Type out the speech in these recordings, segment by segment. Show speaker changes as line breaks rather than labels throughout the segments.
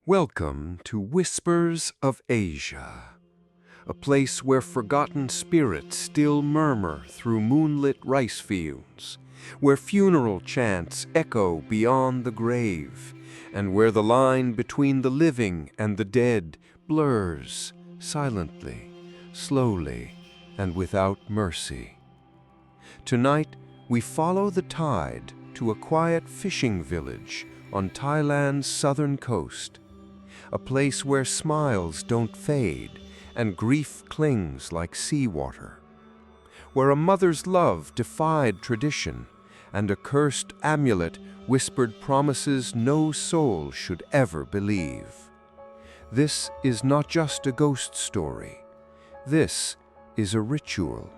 Welcome to Whispers of Asia, a place where forgotten spirits still murmur through moonlit rice fields, where funeral chants echo beyond the grave, and where the line between the living and the dead blurs silently, slowly, and without mercy. Tonight, we follow the tide to a quiet fishing village on Thailand's southern coast, a place where smiles don't fade and grief clings like seawater, where a mother's love defied tradition and a cursed amulet whispered promises no soul should ever believe. This is not just a ghost story. This is a ritual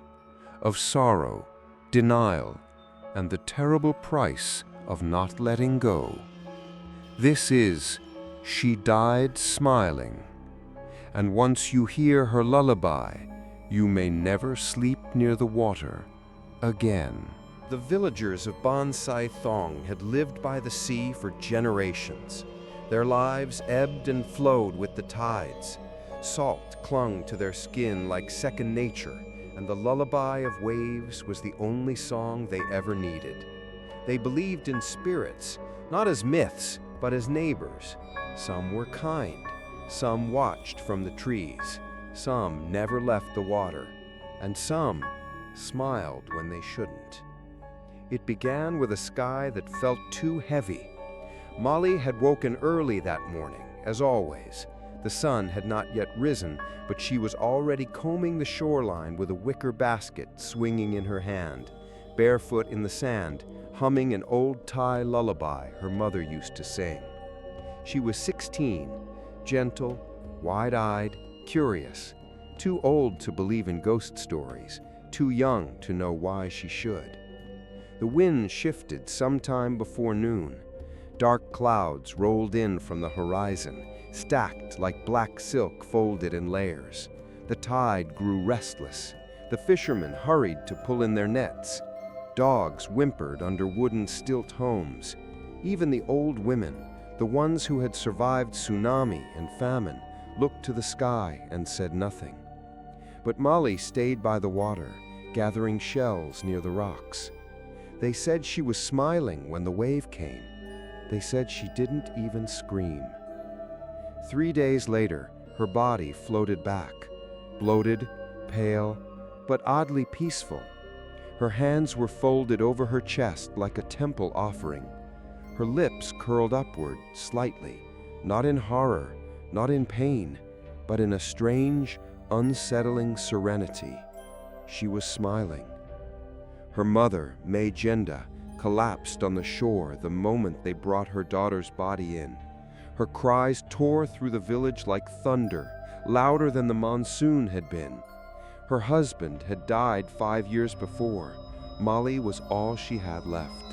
of sorrow, denial, and the terrible price of not letting go. This is She Died Smiling, and once you hear her lullaby, you may never sleep near the water again. The villagers of Ban Sai Thong had lived by the sea for generations. Their lives ebbed and flowed with the tides. Salt clung to their skin like second nature, and the lullaby of waves was the only song they ever needed. They believed in spirits, not as myths, but as neighbors. Some were kind, some watched from the trees, some never left the water, and some smiled when they shouldn't. It began with a sky that felt too heavy. Molly had woken early that morning, as always. The sun had not yet risen, but she was already combing the shoreline with a wicker basket swinging in her hand, barefoot in the sand, humming an old Thai lullaby her mother used to sing. She was 16, gentle, wide-eyed, curious, too old to believe in ghost stories, too young to know why she should. The wind shifted sometime before noon. Dark clouds rolled in from the horizon, stacked like black silk folded in layers. The tide grew restless. The fishermen hurried to pull in their nets. Dogs whimpered under wooden stilt homes. Even the old women, the ones who had survived tsunami and famine, looked to the sky and said nothing. But Molly stayed by the water, gathering shells near the rocks. They said she was smiling when the wave came. They said she didn't even scream. 3 days later, her body floated back, bloated, pale, but oddly peaceful. Her hands were folded over her chest like a temple offering. Her lips curled upward slightly, not in horror, not in pain, but in a strange, unsettling serenity. She was smiling. Her mother, May Jenda, collapsed on the shore the moment they brought her daughter's body in. Her cries tore through the village like thunder, louder than the monsoon had been. Her husband had died 5 years before. Molly was all she had left.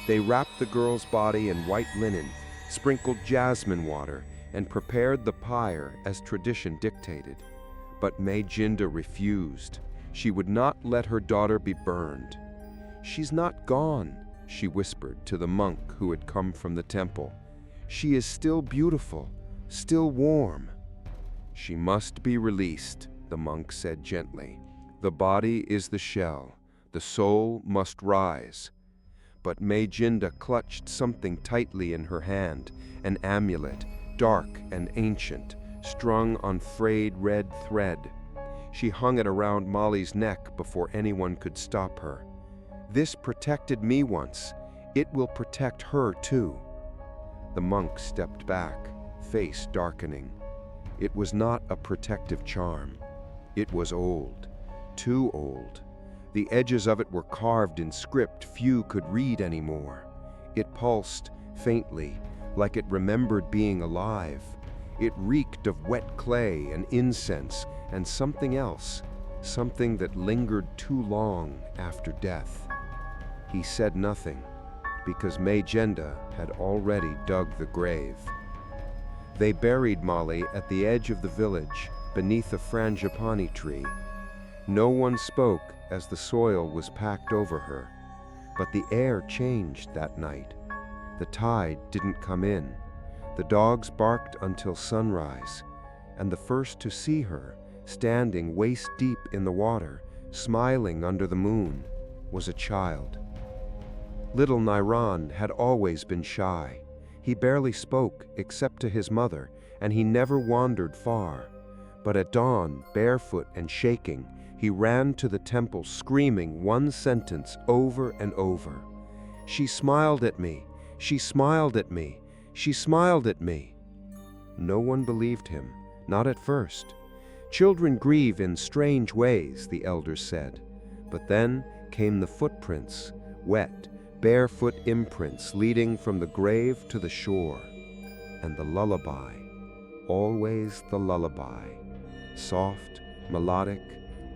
They wrapped the girl's body in white linen, sprinkled jasmine water, and prepared the pyre as tradition dictated. But May Jinda refused. She would not let her daughter be burned. "She's not gone," she whispered to the monk who had come from the temple. "She is still beautiful, still warm." "She must be released," the monk said gently. "The body is the shell. The soul must rise." But May Jinda clutched something tightly in her hand, an amulet, dark and ancient, strung on frayed red thread. She hung it around Molly's neck before anyone could stop her. "This protected me once. It will protect her too." The monk stepped back, face darkening. It was not a protective charm. It was old, too old. The edges of it were carved in script few could read anymore. It pulsed, faintly, like it remembered being alive. It reeked of wet clay and incense and something else, something that lingered too long after death. He said nothing, because May Jenda had already dug the grave. They buried Molly at the edge of the village, beneath a frangipani tree. No one spoke as the soil was packed over her, but the air changed that night. The tide didn't come in. The dogs barked until sunrise, and the first to see her, standing waist-deep in the water, smiling under the moon, was a child. Little Nairan had always been shy. He barely spoke except to his mother, and he never wandered far. But at dawn, barefoot and shaking, he ran to the temple screaming one sentence over and over. "She smiled at me, she smiled at me, she smiled at me." No one believed him, not at first. Children grieve in strange ways, the elders said. But then came the footprints, wet, barefoot imprints leading from the grave to the shore. And the lullaby, always the lullaby, soft, melodic,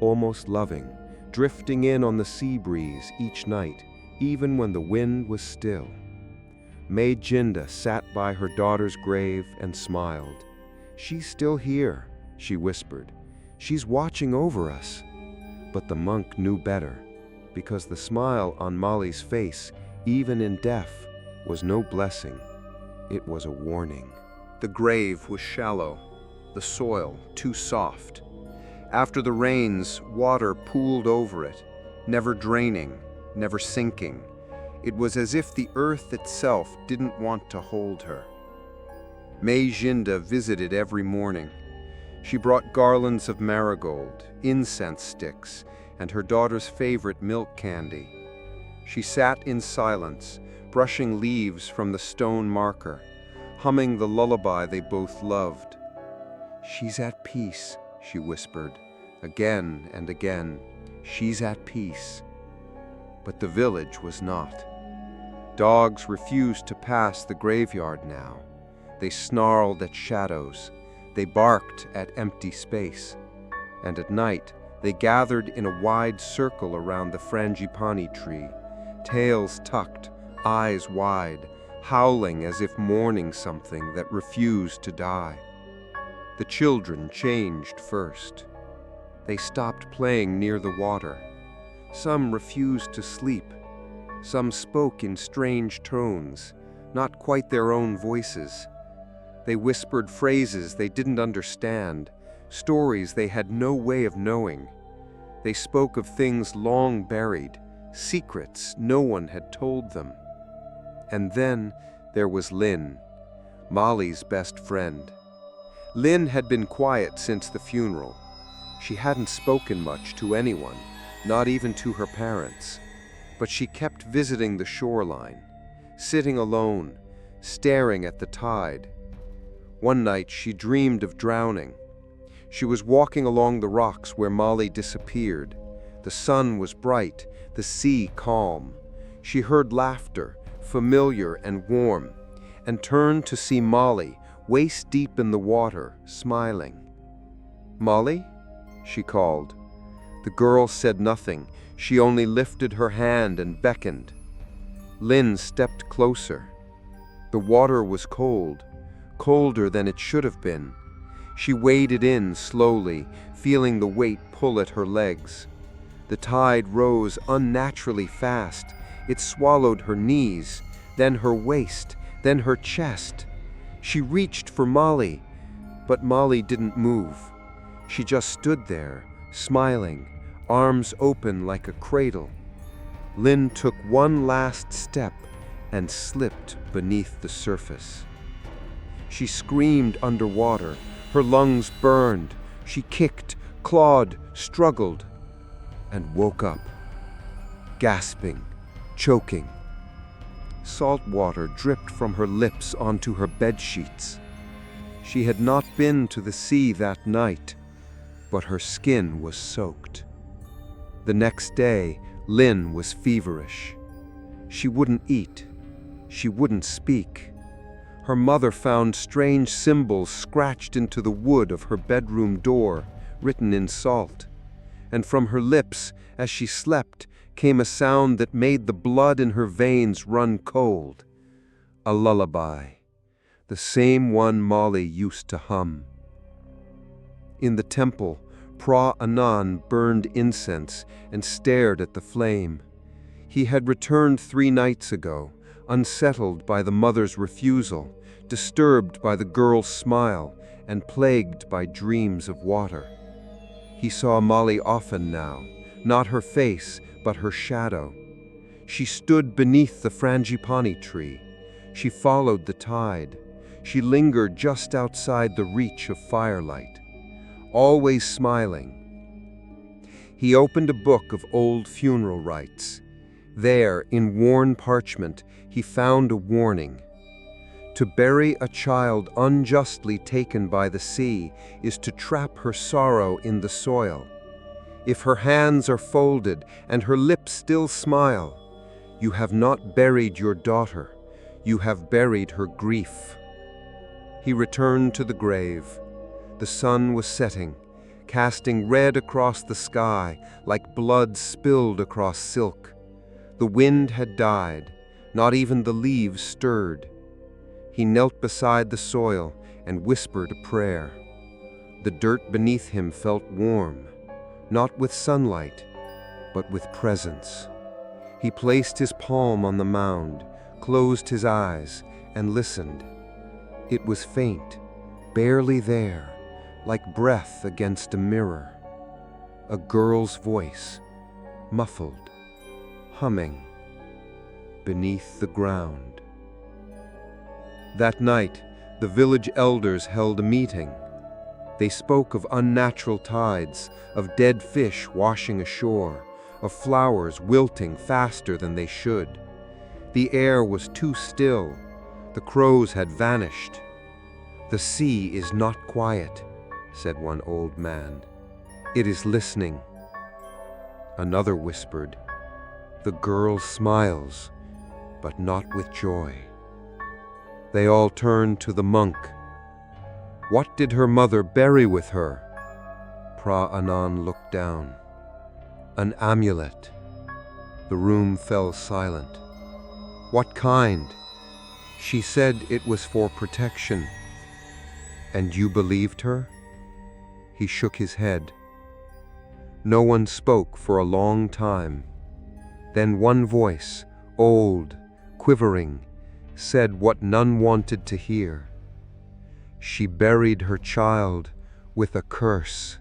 almost loving, drifting in on the sea breeze each night, even when the wind was still. May Jinda sat by her daughter's grave and smiled. "She's still here," she whispered. "She's watching over us." But the monk knew better, because the smile on Molly's face, even in death, was no blessing. It was a warning. The grave was shallow, the soil too soft. After the rains, water pooled over it, never draining, never sinking. It was as if the earth itself didn't want to hold her. May Jinda visited every morning. She brought garlands of marigold, incense sticks, and her daughter's favorite milk candy. She sat in silence, brushing leaves from the stone marker, humming the lullaby they both loved. "She's at peace," she whispered, again and again. "She's at peace." But the village was not. Dogs refused to pass the graveyard now. They snarled at shadows. They barked at empty space. And at night, they gathered in a wide circle around the frangipani tree, tails tucked, eyes wide, howling as if mourning something that refused to die. The children changed first. They stopped playing near the water. Some refused to sleep. Some spoke in strange tones, not quite their own voices. They whispered phrases they didn't understand, stories they had no way of knowing. They spoke of things long buried, secrets no one had told them. And then there was Lynn, Molly's best friend. Lynn had been quiet since the funeral. She hadn't spoken much to anyone, not even to her parents. But she kept visiting the shoreline, sitting alone, staring at the tide. One night she dreamed of drowning. She was walking along the rocks where Molly disappeared. The sun was bright, the sea calm. She heard laughter, familiar and warm, and turned to see Molly, waist deep in the water, smiling. "Molly?" she called. The girl said nothing. She only lifted her hand and beckoned. Lynn stepped closer. The water was cold, colder than it should have been. She waded in slowly, feeling the weight pull at her legs. The tide rose unnaturally fast. It swallowed her knees, then her waist, then her chest. She reached for Molly, but Molly didn't move. She just stood there, smiling, arms open like a cradle. Lynn took one last step and slipped beneath the surface. She screamed underwater. Her lungs burned. She kicked, clawed, struggled, and woke up, gasping, choking. Salt water dripped from her lips onto her bed sheets. She had not been to the sea that night, but her skin was soaked. The next day, Lynn was feverish. She wouldn't eat. She wouldn't speak. Her mother found strange symbols scratched into the wood of her bedroom door, written in salt. And from her lips, as she slept, came a sound that made the blood in her veins run cold. A lullaby, the same one Molly used to hum. In the temple, Pra Anand burned incense and stared at the flame. He had returned 3 nights ago, unsettled by the mother's refusal, disturbed by the girl's smile and plagued by dreams of water. He saw Molly often now, not her face, but her shadow. She stood beneath the frangipani tree. She followed the tide. She lingered just outside the reach of firelight, always smiling. He opened a book of old funeral rites. There, in worn parchment, he found a warning. To bury a child unjustly taken by the sea is to trap her sorrow in the soil. If her hands are folded and her lips still smile, you have not buried your daughter, you have buried her grief. He returned to the grave. The sun was setting, casting red across the sky like blood spilled across silk. The wind had died, not even the leaves stirred. He knelt beside the soil and whispered a prayer. The dirt beneath him felt warm, not with sunlight, but with presence. He placed his palm on the mound, closed his eyes, and listened. It was faint, barely there, like breath against a mirror. A girl's voice, muffled, humming, beneath the ground. That night, the village elders held a meeting. They spoke of unnatural tides, of dead fish washing ashore, of flowers wilting faster than they should. The air was too still. The crows had vanished. "The sea is not quiet," said one old man. "It is listening." Another whispered, "The girl smiles, but not with joy." They all turned to the monk. What did her mother bury with her? Pra Anand looked down. An amulet. The room fell silent. What kind? She said it was for protection. And you believed her? He shook his head. No one spoke for a long time. Then one voice, old, quivering, said what none wanted to hear. She buried her child with a curse.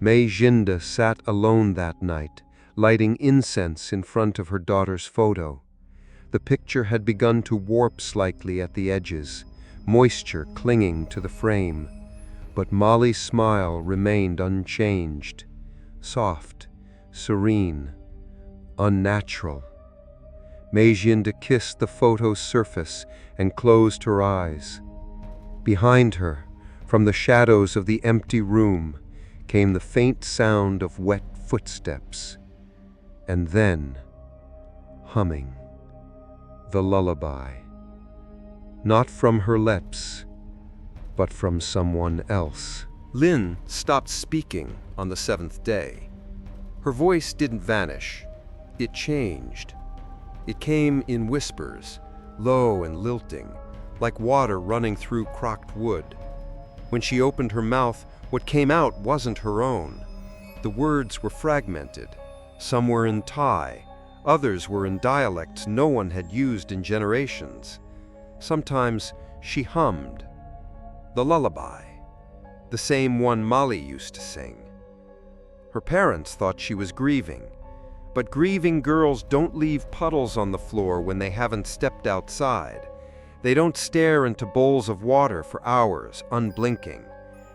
May Jinda sat alone that night, lighting incense in front of her daughter's photo. The picture had begun to warp slightly at the edges, moisture clinging to the frame. But Molly's smile remained unchanged, soft, serene, unnatural. Majinda kissed the photo's surface and closed her eyes. Behind her, from the shadows of the empty room, came the faint sound of wet footsteps. And then, humming, the lullaby. Not from her lips, but from someone else. Lin stopped speaking on the 7th day. Her voice didn't vanish. It changed. It came in whispers, low and lilting, like water running through crocked wood. When she opened her mouth, what came out wasn't her own. The words were fragmented. Some were in Thai, others were in dialects no one had used in generations. Sometimes she hummed. The lullaby, the same one Molly used to sing. Her parents thought she was grieving, but grieving girls don't leave puddles on the floor when they haven't stepped outside. They don't stare into bowls of water for hours, unblinking.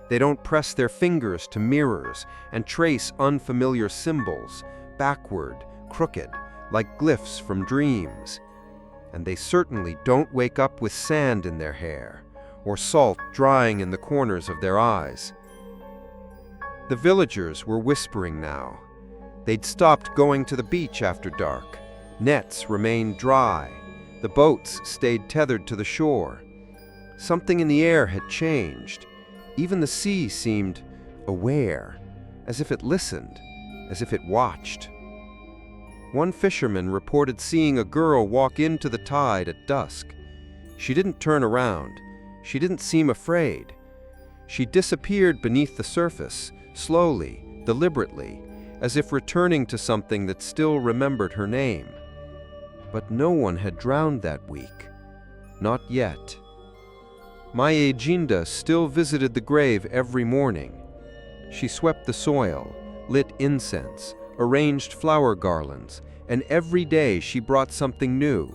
They don't press their fingers to mirrors and trace unfamiliar symbols, backward, crooked, like glyphs from dreams. And they certainly don't wake up with sand in their hair, or salt drying in the corners of their eyes. The villagers were whispering now. They'd stopped going to the beach after dark. Nets remained dry. The boats stayed tethered to the shore. Something in the air had changed. Even the sea seemed aware, as if it listened, as if it watched. One fisherman reported seeing a girl walk into the tide at dusk. She didn't turn around. She didn't seem afraid. She disappeared beneath the surface, slowly, deliberately, as if returning to something that still remembered her name. But no one had drowned that week. Not yet. Mayaginda still visited the grave every morning. She swept the soil, lit incense, arranged flower garlands, and every day she brought something new: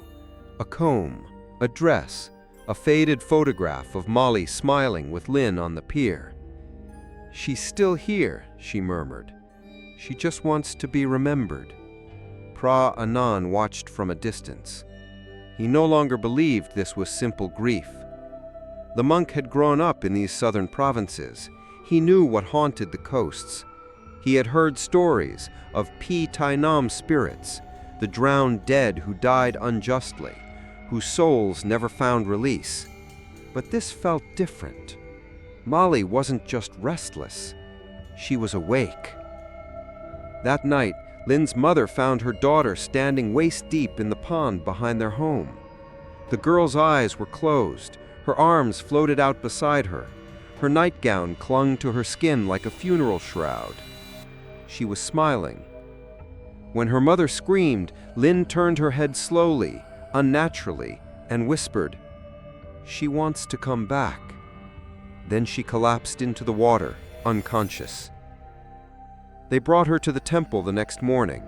a comb, a dress, a faded photograph of Molly smiling with Lynn on the pier. "She's still here," she murmured. "She just wants to be remembered." Pra Anand watched from a distance. He no longer believed this was simple grief. The monk had grown up in these southern provinces. He knew what haunted the coasts. He had heard stories of Pi Tai Nam spirits, the drowned dead who died unjustly, whose souls never found release. But this felt different. Molly wasn't just restless. She was awake. That night, Lynn's mother found her daughter standing waist-deep in the pond behind their home. The girl's eyes were closed. Her arms floated out beside her. Her nightgown clung to her skin like a funeral shroud. She was smiling. When her mother screamed, Lynn turned her head slowly, unnaturally, and whispered, "She wants to come back." Then she collapsed into the water, unconscious. They brought her to the temple the next morning.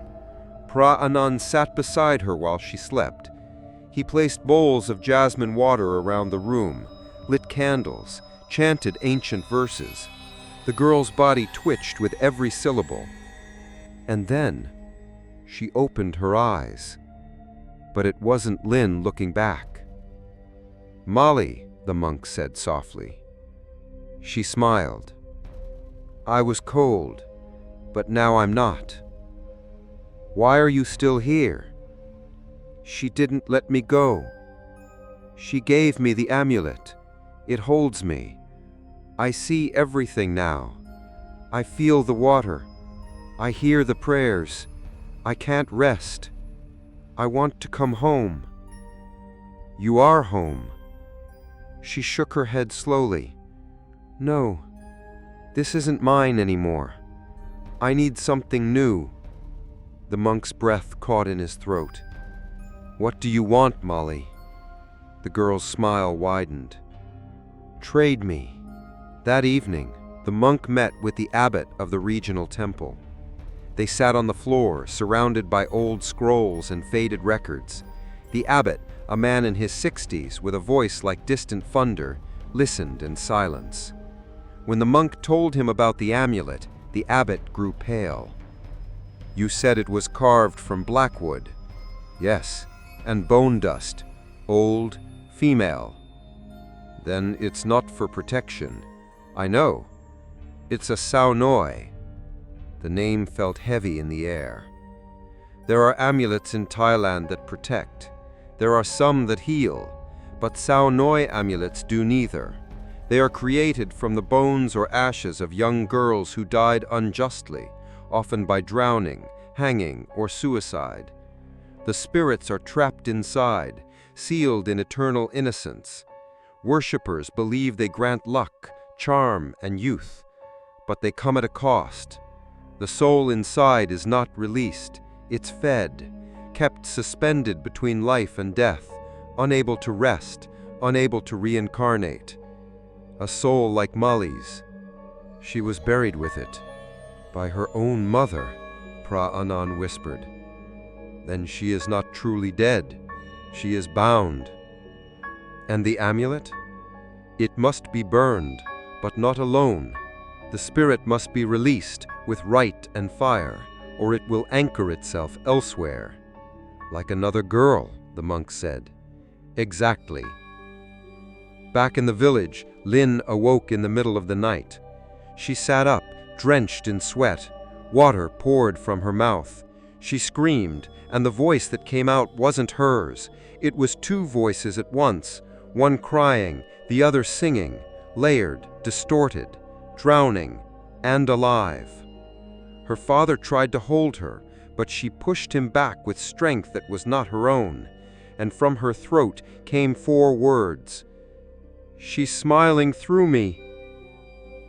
Pra Anand sat beside her while she slept. He placed bowls of jasmine water around the room, lit candles, chanted ancient verses. The girl's body twitched with every syllable. And then she opened her eyes. But it wasn't Lynn looking back. "Molly," the monk said softly. She smiled. "I was cold, but now I'm not." "Why are you still here?" "She didn't let me go. She gave me the amulet. It holds me. I see everything now. I feel the water. I hear the prayers. I can't rest. I want to come home." "You are home." She shook her head slowly. "No, this isn't mine anymore. I need something new." The monk's breath caught in his throat. "What do you want, Molly?" The girl's smile widened. "Trade me." That evening, the monk met with the abbot of the regional temple. They sat on the floor, surrounded by old scrolls and faded records. The abbot, a man in his 60s with a voice like distant thunder, listened in silence. When the monk told him about the amulet, the abbot grew pale. "You said it was carved from blackwood." "Yes, and bone dust. Old, female." "Then it's not for protection." "I know. It's a Sao Noi." The name felt heavy in the air. "There are amulets in Thailand that protect. There are some that heal, but Sao Noi amulets do neither. They are created from the bones or ashes of young girls who died unjustly, often by drowning, hanging, or suicide. The spirits are trapped inside, sealed in eternal innocence. Worshippers believe they grant luck, charm, and youth, but they come at a cost. The soul inside is not released. It's fed, kept suspended between life and death, unable to rest, unable to reincarnate. A soul like Molly's. She was buried with it. By her own mother," Pra Anand whispered. "Then she is not truly dead. She is bound." "And the amulet?" "It must be burned, but not alone. The spirit must be released with rite and fire, or it will anchor itself elsewhere." "Like another girl," the monk said. "Exactly." Back in the village, Lynn awoke in the middle of the night. She sat up, drenched in sweat. Water poured from her mouth. She screamed, and the voice that came out wasn't hers. It was two voices at once, one crying, the other singing, layered, distorted, drowning, and alive. Her father tried to hold her, but she pushed him back with strength that was not her own, and from her throat came 4 words. "She's smiling through me."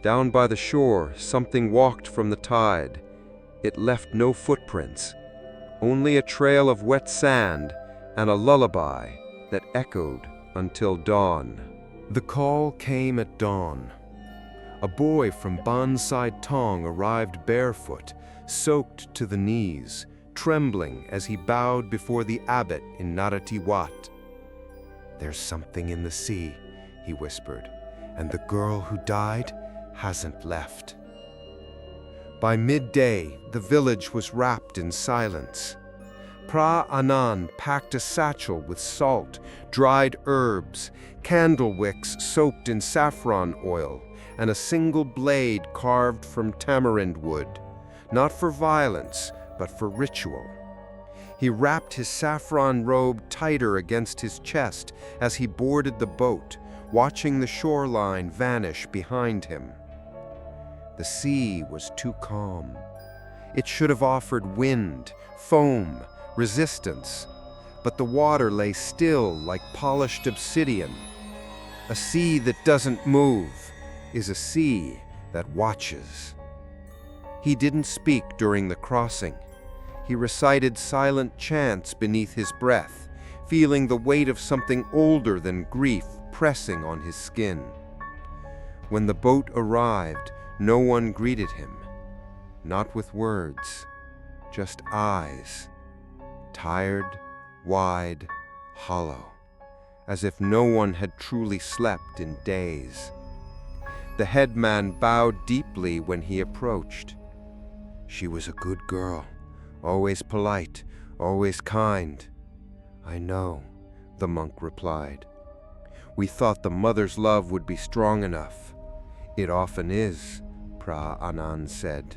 Down by the shore, something walked from the tide. It left no footprints, only a trail of wet sand and a lullaby that echoed until dawn. The call came at dawn. A boy from Bonsai Tong arrived barefoot, soaked to the knees, trembling as he bowed before the abbot in Narati Wat. "There's something in the sea," he whispered, "and the girl who died hasn't left." By midday, the village was wrapped in silence. Pra Anan packed a satchel with salt, dried herbs, candle wicks soaked in saffron oil, and a single blade carved from tamarind wood, not for violence, but for ritual. He wrapped his saffron robe tighter against his chest as he boarded the boat, watching the shoreline vanish behind him. The sea was too calm. It should have offered wind, foam, resistance, but the water lay still like polished obsidian. A sea that doesn't move is a sea that watches. He didn't speak during the crossing. He recited silent chants beneath his breath, feeling the weight of something older than grief pressing on his skin. When the boat arrived, no one greeted him, not with words, just eyes, tired, wide, hollow, as if no one had truly slept in days. The headman bowed deeply when he approached. "She was a good girl, always polite, always kind." "I know," the monk replied. "We thought the mother's love would be strong enough." "It often is," Pra Anan said,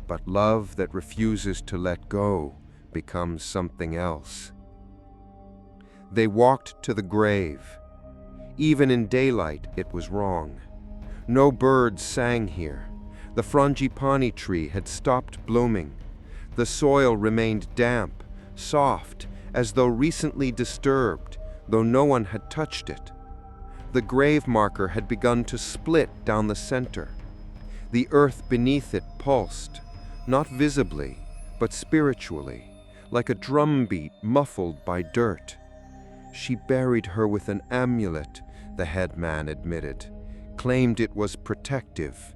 "but love that refuses to let go becomes something else." They walked to the grave. Even in daylight, it was wrong. No birds sang here. The frangipani tree had stopped blooming. The soil remained damp, soft, as though recently disturbed, though no one had touched it. The grave marker had begun to split down the center. The earth beneath it pulsed, not visibly, but spiritually, like a drumbeat muffled by dirt. "She buried her with an amulet," the headman admitted, claimed it was protective.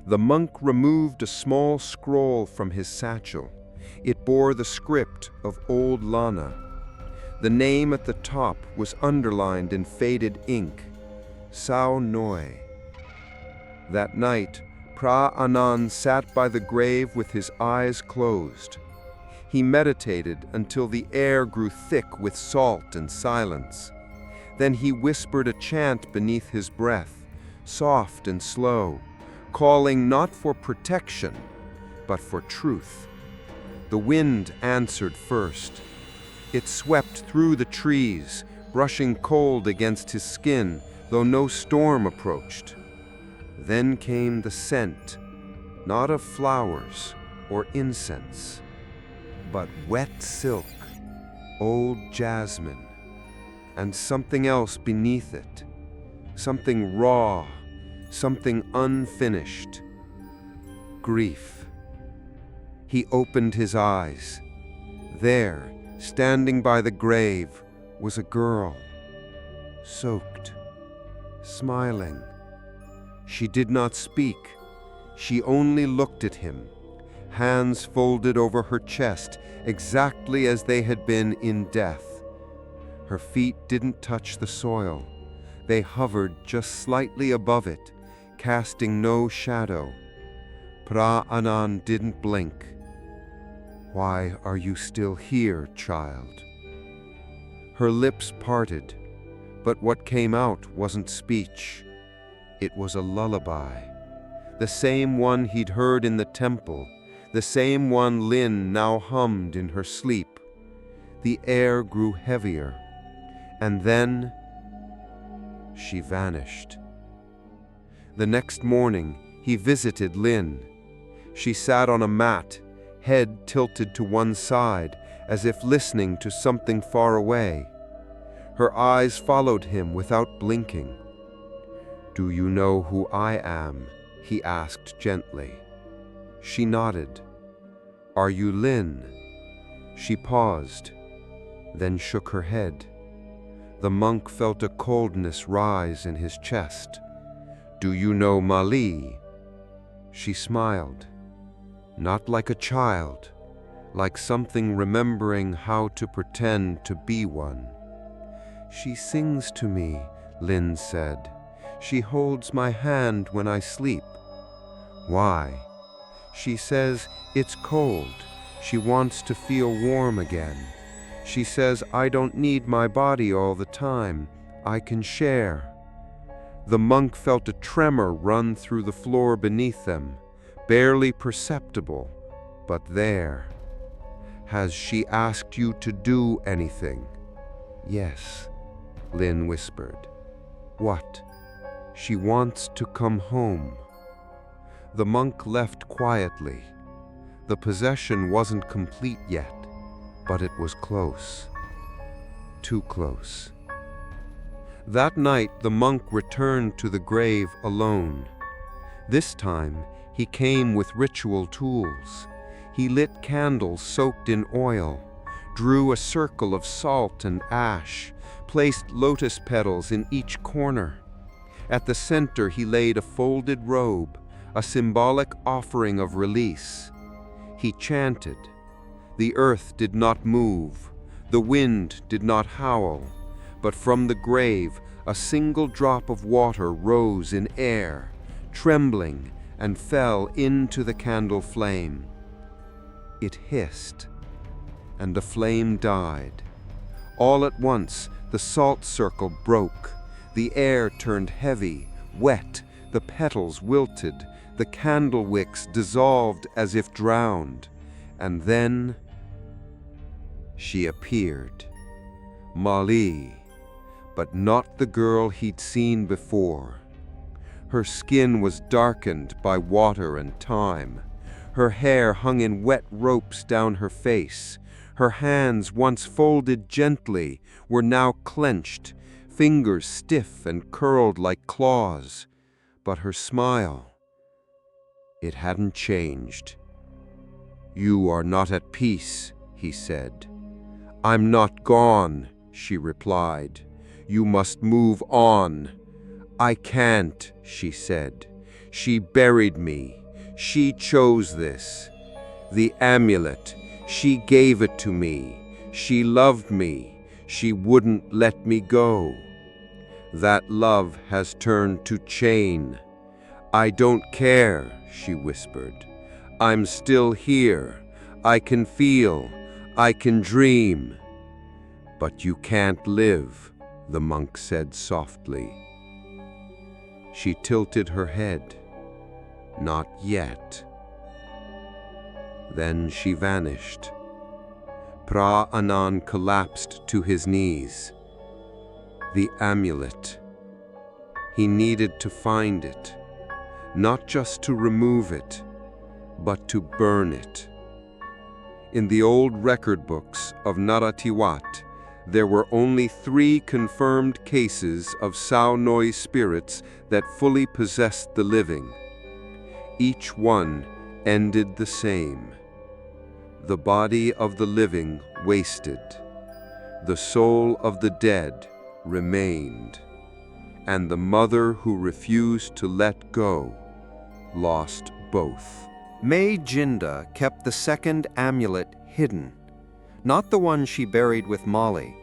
The monk removed a small scroll from his satchel. It bore the script of Old Lana. The name at the top was underlined in faded ink, Sao Noi. That night, Pra Anan sat by the grave with his eyes closed. He meditated until the air grew thick with salt and silence. Then he whispered a chant beneath his breath, soft and slow, calling not for protection, but for truth. The wind answered first. It swept through the trees, brushing cold against his skin, though no storm approached. Then came the scent, not of flowers or incense, but wet silk, old jasmine, and something else beneath it, something raw, something unfinished. Grief. He opened his eyes. There, standing by the grave, was a girl, soaked, smiling. She did not speak. She only looked at him, hands folded over her chest, exactly as they had been in death. Her feet didn't touch the soil. They hovered just slightly above it, casting no shadow. Pra Anan didn't blink. "Why are you still here, child?" Her lips parted, but what came out wasn't speech. It was a lullaby, the same one he'd heard in the temple, the same one Lin now hummed in her sleep. The air grew heavier, and then she vanished. The next morning, he visited Lin. She sat on a mat, head tilted to one side, as if listening to something far away. Her eyes followed him without blinking. "Do you know who I am?" he asked gently. She nodded. "Are you Lin?" She paused, then shook her head. The monk felt a coldness rise in his chest. "Do you know Mali?" She smiled, not like a child, like something remembering how to pretend to be one. "She sings to me," Lin said. "She holds my hand when I sleep." "Why?" "She says it's cold. She wants to feel warm again. She says I don't need my body all the time. I can share." The monk felt a tremor run through the floor beneath them, barely perceptible, but there. "Has she asked you to do anything?" "Yes," Lin whispered. "What?" "She wants to come home." The monk left quietly. The possession wasn't complete yet, but it was close. Too close. That night, the monk returned to the grave alone. This time, he came with ritual tools. He lit candles soaked in oil, drew a circle of salt and ash, placed lotus petals in each corner. At the center, he laid a folded robe, a symbolic offering of release. He chanted. The earth did not move, the wind did not howl, but from the grave a single drop of water rose in air, trembling, and fell into the candle flame. It hissed, and the flame died. All at once, the salt circle broke. The air turned heavy, wet, the petals wilted, the candle wicks dissolved as if drowned, and then she appeared. Mali, but not the girl he'd seen before. Her skin was darkened by water and time. Her hair hung in wet ropes down her face. Her hands, once folded gently, were now clenched, fingers stiff and curled like claws. But her smile, it hadn't changed. "You are not at peace," he said. "I'm not gone," she replied. "You must move on." "I can't," she said. "She buried me. She chose this. The amulet, she gave it to me. She loved me. She wouldn't let me go. That love has turned to chain. I don't care," she whispered. "I'm still here. I can feel. I can dream." "But you can't live," the monk said softly. She tilted her head. "Not yet." Then she vanished. Pra Anan collapsed to his knees. The amulet. He needed to find it, not just to remove it, but to burn it. In the old record books of Naratiwat, there were only 3 confirmed cases of Sao Noi spirits that fully possessed the living. Each one ended the same. The body of the living wasted. The soul of the dead remained. And the mother who refused to let go lost both. May Jinda kept the second amulet hidden. Not the one she buried with Molly.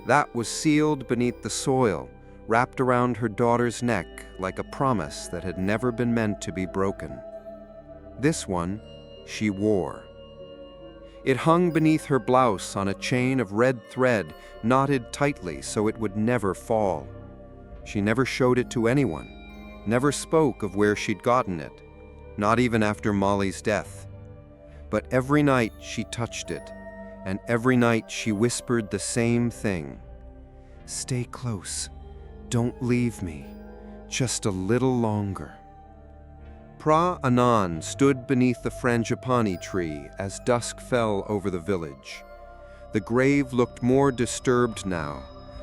That was sealed beneath the soil, wrapped around her daughter's neck like a promise that had never been meant to be broken. This one she wore. It hung beneath her blouse on a chain of red thread, knotted tightly so it would never fall. She never showed it to anyone, never spoke of where she'd gotten it, not even after Molly's death. But every night she touched it, and every night she whispered the same thing. "Stay close. Don't leave me. Just a little longer." Pra Anan stood beneath the frangipani tree as dusk fell over the village. The grave looked more disturbed now.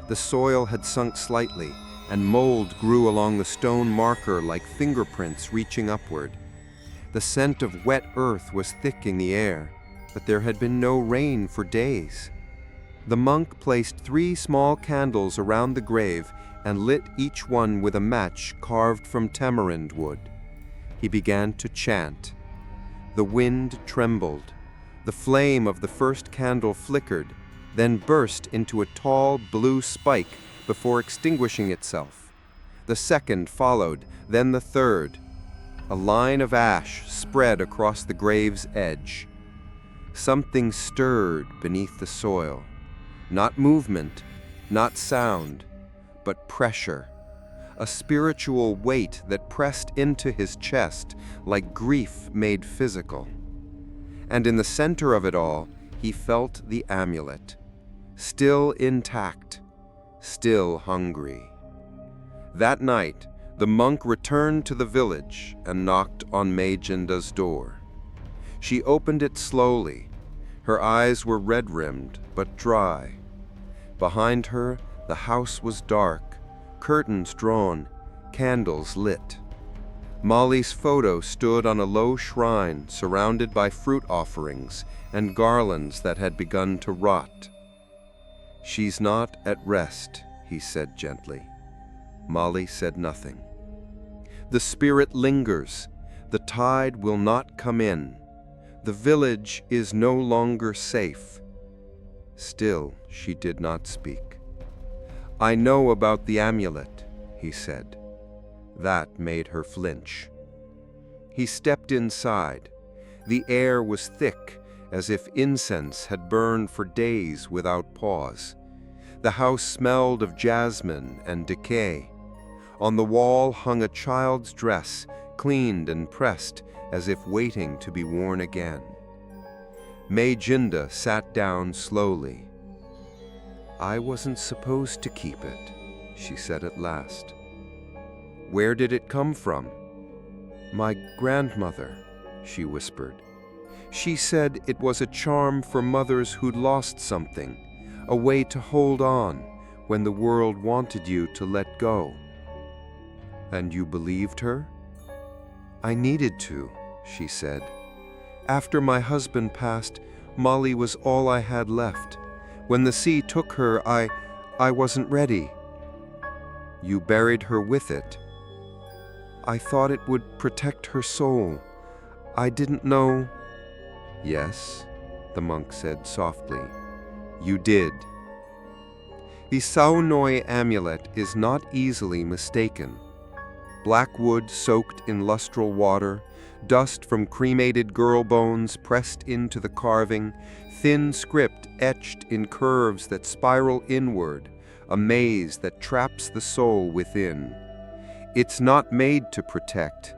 The soil had sunk slightly, and mold grew along the stone marker like fingerprints reaching upward. The scent of wet earth was thick in the air, but there had been no rain for days. The monk placed 3 small candles around the grave and lit each one with a match carved from tamarind wood. He began to chant. The wind trembled. The flame of the first candle flickered, then burst into a tall blue spike before extinguishing itself. The second followed, then the third. A line of ash spread across the grave's edge. Something stirred beneath the soil. Not movement, not sound, but pressure. A spiritual weight that pressed into his chest like grief made physical. And in the center of it all, he felt the amulet, still intact, still hungry. That night, the monk returned to the village and knocked on Majinda's door. She opened it slowly. Her eyes were red-rimmed, but dry. Behind her, the house was dark, curtains drawn, candles lit. Molly's photo stood on a low shrine surrounded by fruit offerings and garlands that had begun to rot. "She's not at rest," he said gently. Molly said nothing. "The spirit lingers. The tide will not come in. The village is no longer safe." Still, she did not speak. "I know about the amulet," he said. That made her flinch. He stepped inside. The air was thick, as if incense had burned for days without pause. The house smelled of jasmine and decay. On the wall hung a child's dress, cleaned and pressed, as if waiting to be worn again. Majinda sat down slowly. "I wasn't supposed to keep it," she said at last. "Where did it come from?" "My grandmother," she whispered. "She said it was a charm for mothers who'd lost something, a way to hold on when the world wanted you to let go." "And you believed her?" "I needed to," she said. "After my husband passed, Molly was all I had left. When the sea took her, I wasn't ready." "You buried her with it?" "I thought it would protect her soul. I didn't know." "Yes," the monk said softly. "You did." The Sao Noi amulet is not easily mistaken. Black wood soaked in lustral water, dust from cremated girl bones pressed into the carving, thin script etched in curves that spiral inward, a maze that traps the soul within. It's not made to protect.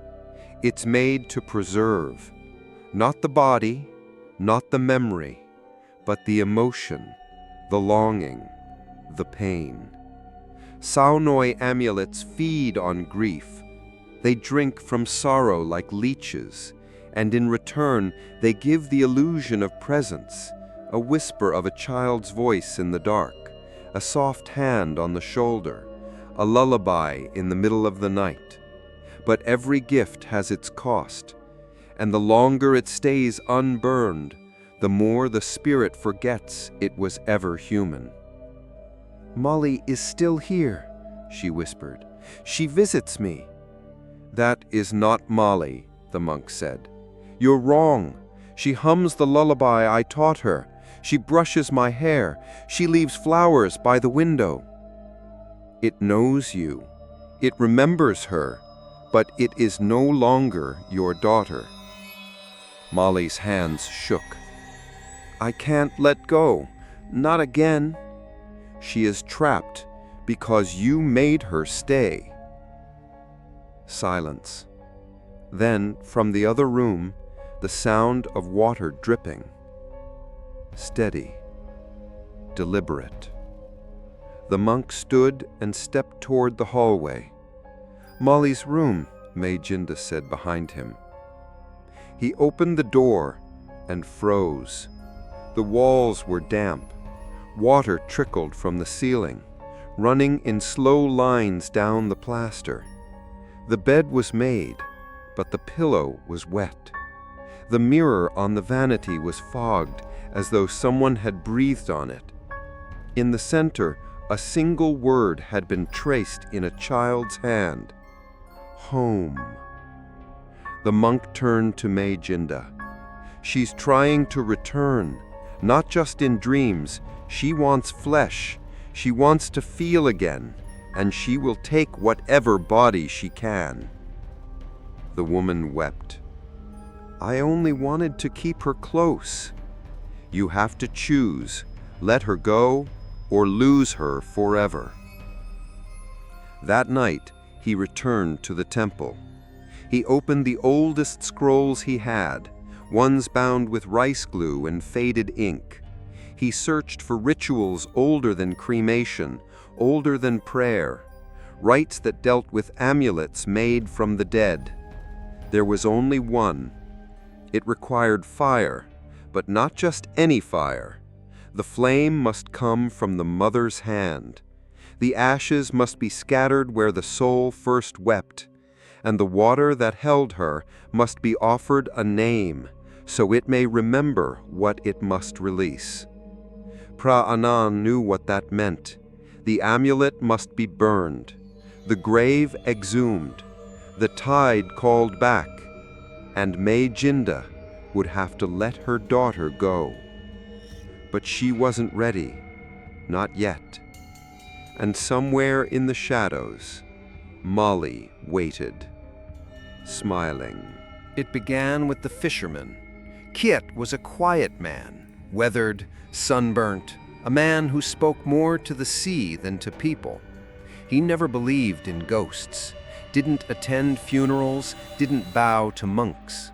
It's made to preserve. Not the body, not the memory, but the emotion, the longing, the pain. Sao Noi amulets feed on grief. They drink from sorrow like leeches, and in return they give the illusion of presence, a whisper of a child's voice in the dark, a soft hand on the shoulder, a lullaby in the middle of the night. But every gift has its cost, and the longer it stays unburned, the more the spirit forgets it was ever human. "Molly is still here," she whispered. "She visits me." "That is not Molly," the monk said. "You're wrong. She hums the lullaby I taught her. She brushes my hair. She leaves flowers by the window." "It knows you. It remembers her, but it is no longer your daughter." Molly's hands shook. "I can't let go. Not again. She is trapped because you made her stay." Silence. Then, from the other room, the sound of water dripping. Steady. Deliberate. The monk stood and stepped toward the hallway. "Molly's room," Majinda said behind him. He opened the door and froze. The walls were damp. Water trickled from the ceiling, running in slow lines down the plaster. The bed was made, but the pillow was wet. The mirror on the vanity was fogged, as though someone had breathed on it. In the center, a single word had been traced in a child's hand. Home. The monk turned to May Jinda. She's trying to return, not just in dreams. She wants flesh. She wants to feel again, and she will take whatever body she can. The woman wept. I only wanted to keep her close. You have to choose. Let her go or lose her forever. That night, he returned to the temple. He opened the oldest scrolls he had, ones bound with rice glue and faded ink. He searched for rituals older than cremation, older than prayer, rites that dealt with amulets made from the dead. There was only one. It required fire, but not just any fire. The flame must come from the mother's hand. The ashes must be scattered where the soul first wept, and the water that held her must be offered a name, so it may remember what it must release. Pra-Anan knew what that meant. The amulet must be burned, the grave exhumed, the tide called back, and May Jinda would have to let her daughter go. But she wasn't ready, not yet. And somewhere in the shadows, Molly waited, smiling.
It began with the fisherman. Kiet was a quiet man, weathered, sunburnt, a man who spoke more to the sea than to people. He never believed in ghosts, didn't attend funerals, didn't bow to monks.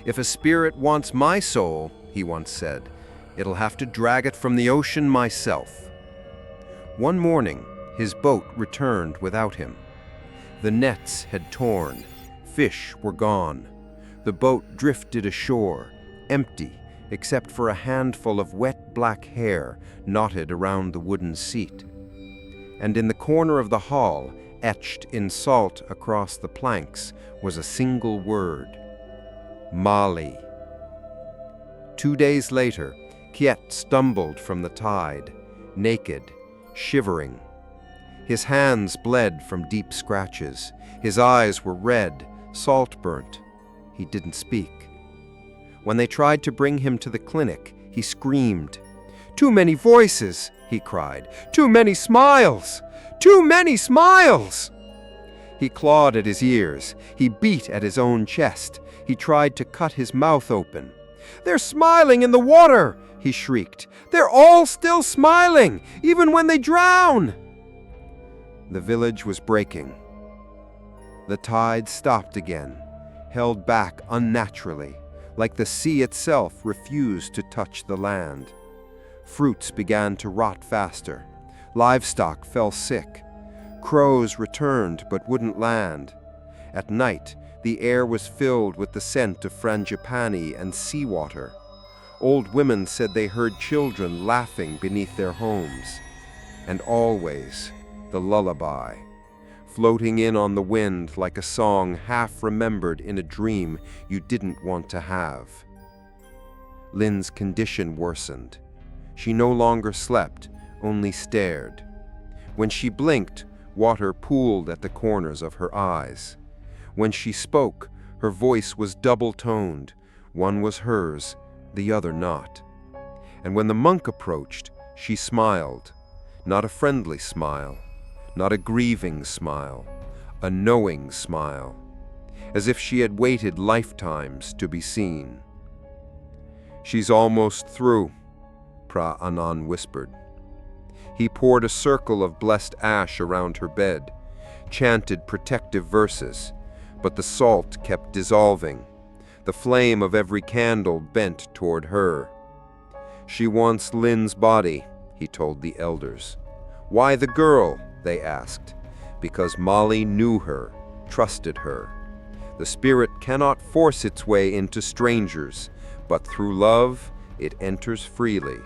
If a spirit wants my soul, he once said, it'll have to drag it from the ocean myself. One morning, his boat returned without him. The nets had torn, fish were gone. The boat drifted ashore, empty, except for a handful of wet black hair knotted around the wooden seat. And in the corner of the hull, etched in salt across the planks, was a single word: Molly. 2 days later, Kiet stumbled from the tide, naked, shivering. His hands bled from deep scratches. His eyes were red, salt-burnt. He didn't speak. When they tried to bring him to the clinic, he screamed. "Too many voices," he cried. "Too many smiles! Too many smiles!" He clawed at his ears. He beat at his own chest. He tried to cut his mouth open. "They're smiling in the water!" he shrieked. "They're all still smiling, even when they drown!" The village was breaking. The tide stopped again, held back unnaturally, like the sea itself refused to touch the land. Fruits began to rot faster. Livestock fell sick. Crows returned but wouldn't land. At night, the air was filled with the scent of frangipani and seawater. Old women said they heard children laughing beneath their homes. And always, the lullaby, floating in on the wind like a song half remembered in a dream you didn't want to have. Lynn's condition worsened. She no longer slept, only stared. When she blinked, water pooled at the corners of her eyes. When she spoke, her voice was double-toned. One was hers, the other not. And when the monk approached, she smiled. Not a friendly smile, not a grieving smile, a knowing smile, as if she had waited lifetimes to be seen. "She's almost through," Pra-Anan whispered. He poured a circle of blessed ash around her bed, chanted protective verses, but the salt kept dissolving. The flame of every candle bent toward her. "She wants Lynn's body," he told the elders. "Why the girl?" they asked. "Because Molly knew her, trusted her. The spirit cannot force its way into strangers, but through love it enters freely."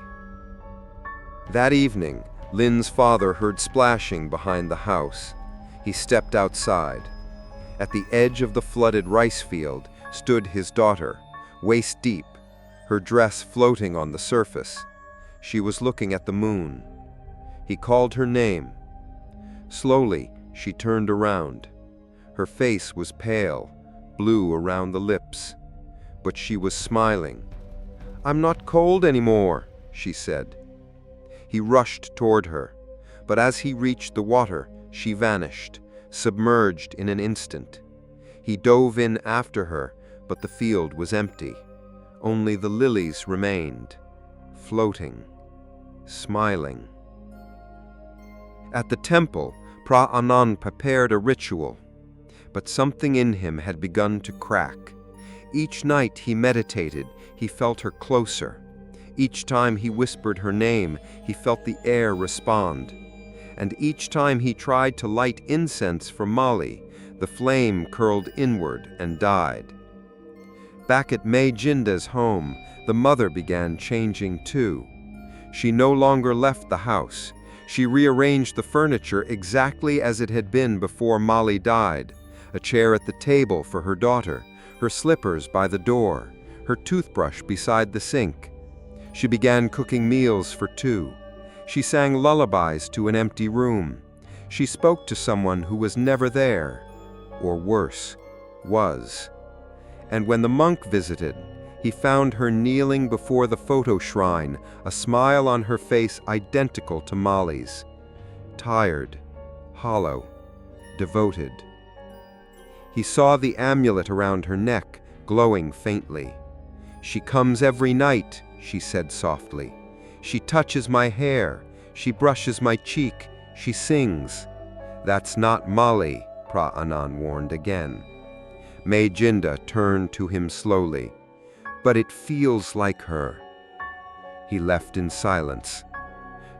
That evening, Lynn's father heard splashing behind the house. He stepped outside. At the edge of the flooded rice field stood his daughter, waist deep, her dress floating on the surface. She was looking at the moon. He called her name. Slowly, she turned around. Her face was pale, blue around the lips, but she was smiling. "I'm not cold anymore," she said. He rushed toward her, but as he reached the water, she vanished, submerged in an instant. He dove in after her, but the field was empty. Only the lilies remained, floating, smiling. At the temple, Phra Anan prepared a ritual, but something in him had begun to crack. Each night he meditated, he felt her closer. Each time he whispered her name, he felt the air respond. And each time he tried to light incense for Mali, the flame curled inward and died. Back at May Jinda's home, the mother began changing too. She no longer left the house. She rearranged the furniture exactly as it had been before Mali died. A chair at the table for her daughter, her slippers by the door, her toothbrush beside the sink. She began cooking meals for two. She sang lullabies to an empty room. She spoke to someone who was never there, or worse, was. And when the monk visited, he found her kneeling before the photo shrine, a smile on her face identical to Mali's. Tired, hollow, devoted. He saw the amulet around her neck, glowing faintly. "She comes every night," she said softly. "She touches my hair, she brushes my cheek, she sings." "That's not Mali," Phra Anan warned again. May Jinda turned to him slowly. "But it feels like her." He left in silence.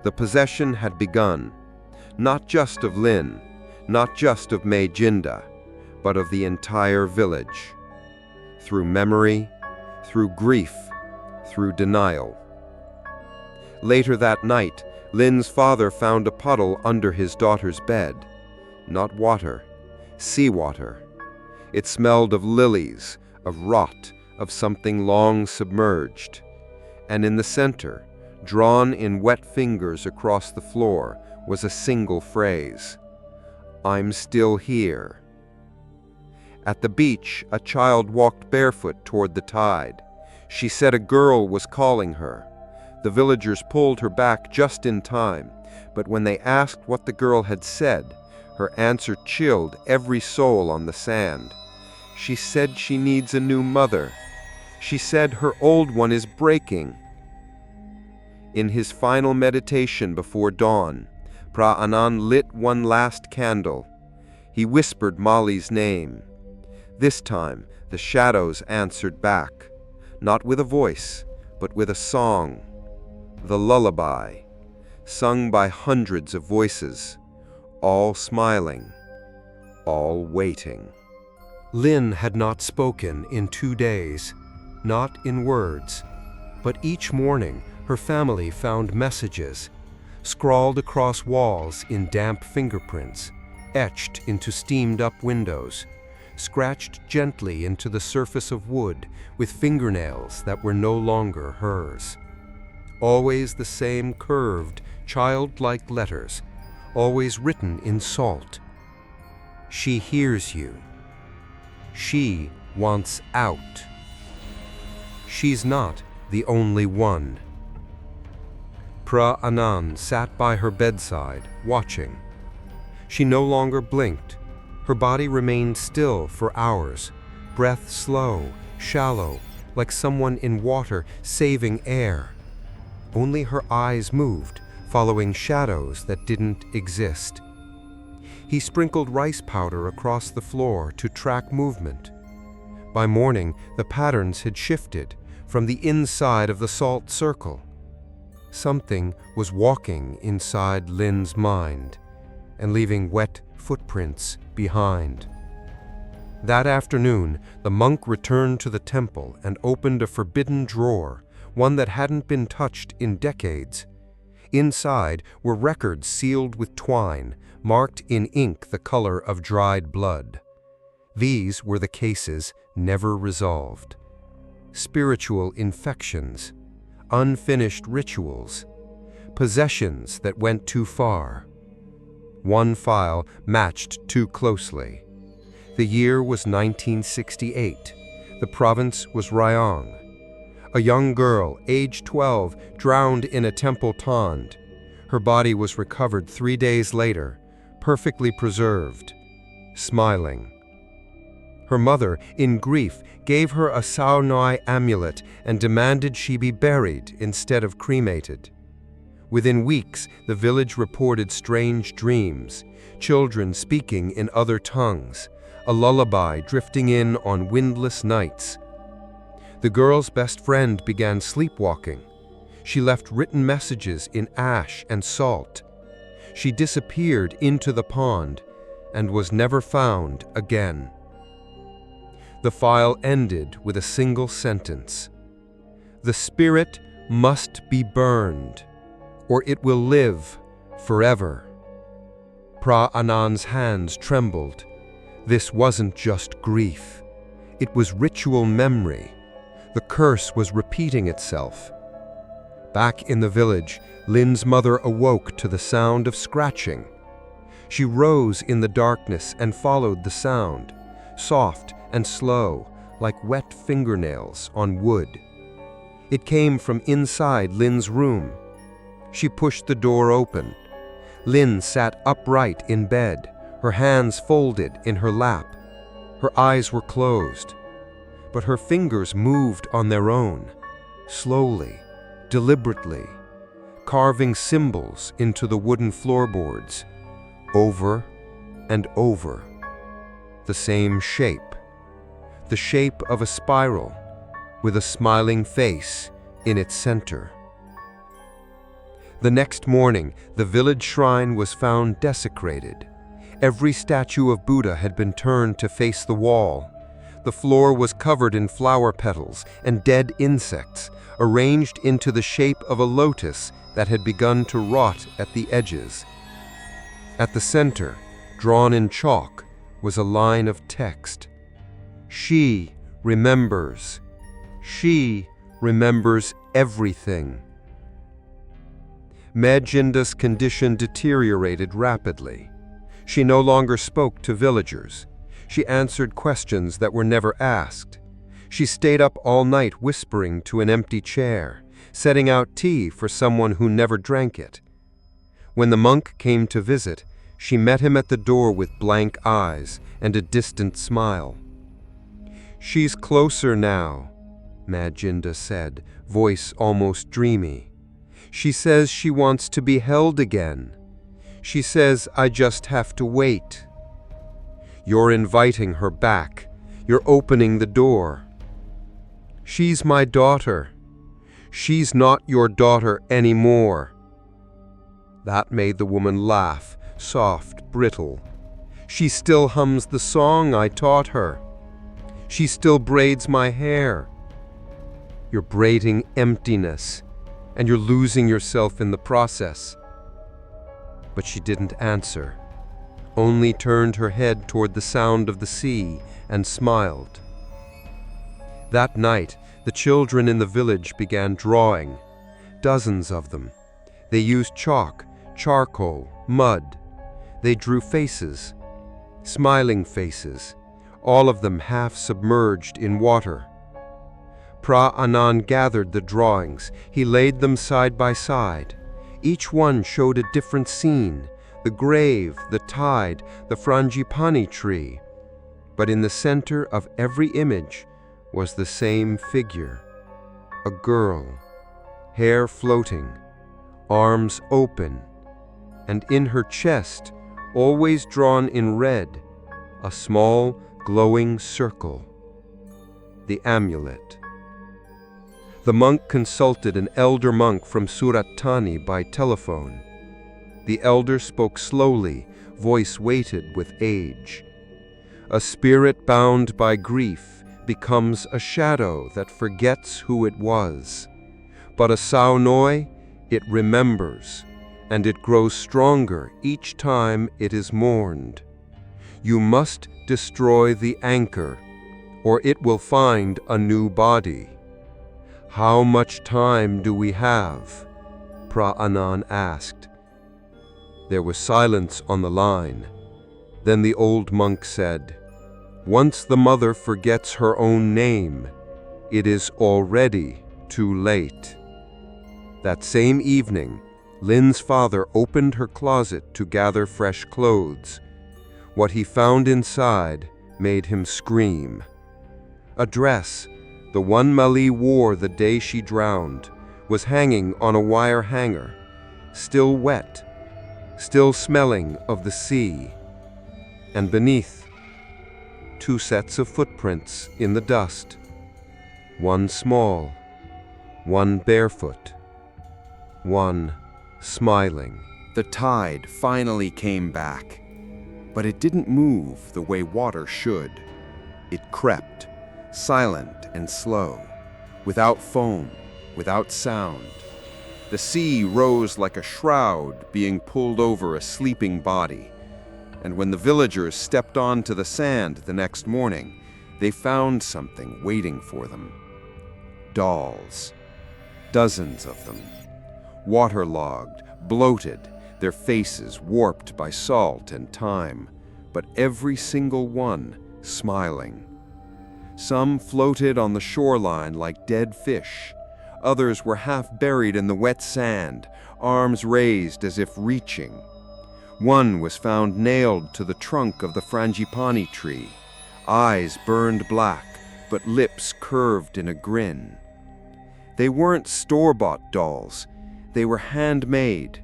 The possession had begun, not just of Lin, not just of May Jinda, but of the entire village. Through memory, through grief, through denial. Later that night, Lin's father found a puddle under his daughter's bed. Not water, seawater. It smelled of lilies, of rot, of something long submerged. And in the center, drawn in wet fingers across the floor, was a single phrase. "I'm still here." At the beach, a child walked barefoot toward the tide. She said a girl was calling her. The villagers pulled her back just in time, but when they asked what the girl had said, her answer chilled every soul on the sand. She said she needs a new mother. She said her old one is breaking. In his final meditation before dawn, Phra Anan lit one last candle. He whispered Mali's name. This time, the shadows answered back, not with a voice, but with a song. The lullaby, sung by hundreds of voices, all smiling, all waiting. Lin had not spoken in 2 days, not in words, but each morning her family found messages, scrawled across walls in damp fingerprints, etched into steamed-up windows, scratched gently into the surface of wood with fingernails that were no longer hers. Always the same curved, childlike letters, always written in salt. She hears you. She wants out. She's not the only one. Phra Anan sat by her bedside, watching. She no longer blinked. Her body remained still for hours, breath slow, shallow, like someone in water saving air. Only her eyes moved, following shadows that didn't exist. He sprinkled rice powder across the floor to track movement. By morning, the patterns had shifted from the inside of the salt circle. Something was walking inside Lin's mind and leaving wet footprints behind. That afternoon, the monk returned to the temple and opened a forbidden drawer, one that hadn't been touched in decades. Inside were records sealed with twine, marked in ink the color of dried blood. These were the cases never resolved. Spiritual infections, unfinished rituals,
possessions that went too far. One file matched too closely. The year was 1968. The province was Rayong. A young girl, age 12, drowned in a temple pond. Her body was recovered 3 days later, perfectly preserved, smiling. Her mother, in grief, gave her a Sao Noi amulet and demanded she be buried instead of cremated. Within weeks, the village reported strange dreams, children speaking in other tongues, a lullaby drifting in on windless nights. The girl's best friend began sleepwalking. She left written messages in ash and salt. She disappeared into the pond and was never found again. The file ended with a single sentence. The spirit must be burned, or it will live forever. Pra Anand's hands trembled. This wasn't just grief. It was ritual memory. The curse was repeating itself. Back in the village, Lin's mother awoke to the sound of scratching. She rose in the darkness and followed the sound, soft and slow, like wet fingernails on wood. It came from inside Lin's room. She pushed the door open. Lin sat upright in bed, her hands folded in her lap. Her eyes were closed, but her fingers moved on their own, slowly, deliberately, carving symbols into the wooden floorboards, over and over. The same shape, the shape of a spiral, with a smiling face in its center. The next morning, the village shrine was found desecrated. Every statue of Buddha had been turned to face the wall. The floor was covered in flower petals and dead insects, arranged into the shape of a lotus that had begun to rot at the edges. At the center, drawn in chalk, was a line of text. She remembers. She remembers everything. Majinda's condition deteriorated rapidly. She no longer spoke to villagers. She answered questions that were never asked. She stayed up all night whispering to an empty chair, setting out tea for someone who never drank it. When the monk came to visit, she met him at the door with blank eyes and a distant smile. She's closer now, Majinda said, voice almost dreamy. She says she wants to be held again. She says I just have to wait. You're inviting her back. You're opening the door. She's my daughter. She's not your daughter anymore. That made the woman laugh, soft, brittle. She still hums the song I taught her. She still braids my hair. You're braiding emptiness, and you're losing yourself in the process. But she didn't answer, only turned her head toward the sound of the sea and smiled. That night, the children in the village began drawing, dozens of them. They used chalk, charcoal, mud. They drew faces, smiling faces, all of them half submerged in water. Pra Anand gathered the drawings. He laid them side by side. Each one showed a different scene, the grave, the tide, the frangipani tree. But in the center of every image was the same figure, a girl, hair floating, arms open, and in her chest, always drawn in red, a small glowing circle, the amulet. The monk consulted an elder monk from Surat Thani by telephone. The elder spoke slowly, voice weighted with age. A spirit bound by grief becomes a shadow that forgets who it was. But a Sao Noi, it remembers, and it grows stronger each time it is mourned. You must destroy the anchor, or it will find a new body. How much time do we have? Pra-Anan asked. There was silence on the line. Then the old monk said, "Once the mother forgets her own name, it is already too late." That same evening, Lin's father opened her closet to gather fresh clothes. What he found inside made him scream. A dress, the one Mali wore the day she drowned, was hanging on a wire hanger, still wet, still smelling of the sea. And beneath, 2 sets of footprints in the dust, one small, one barefoot, one smiling.
The tide finally came back, but it didn't move the way water should. It crept, silent and slow, without foam, without sound. The sea rose like a shroud being pulled over a sleeping body. And when the villagers stepped onto the sand the next morning, they found something waiting for them. Dolls. Dozens of them. Waterlogged, bloated, their faces warped by salt and time, but every single one smiling. Some floated on the shoreline like dead fish. Others were half buried in the wet sand, arms raised as if reaching. One was found nailed to the trunk of the frangipani tree, eyes burned black, but lips curved in a grin. They weren't store-bought dolls. They were handmade,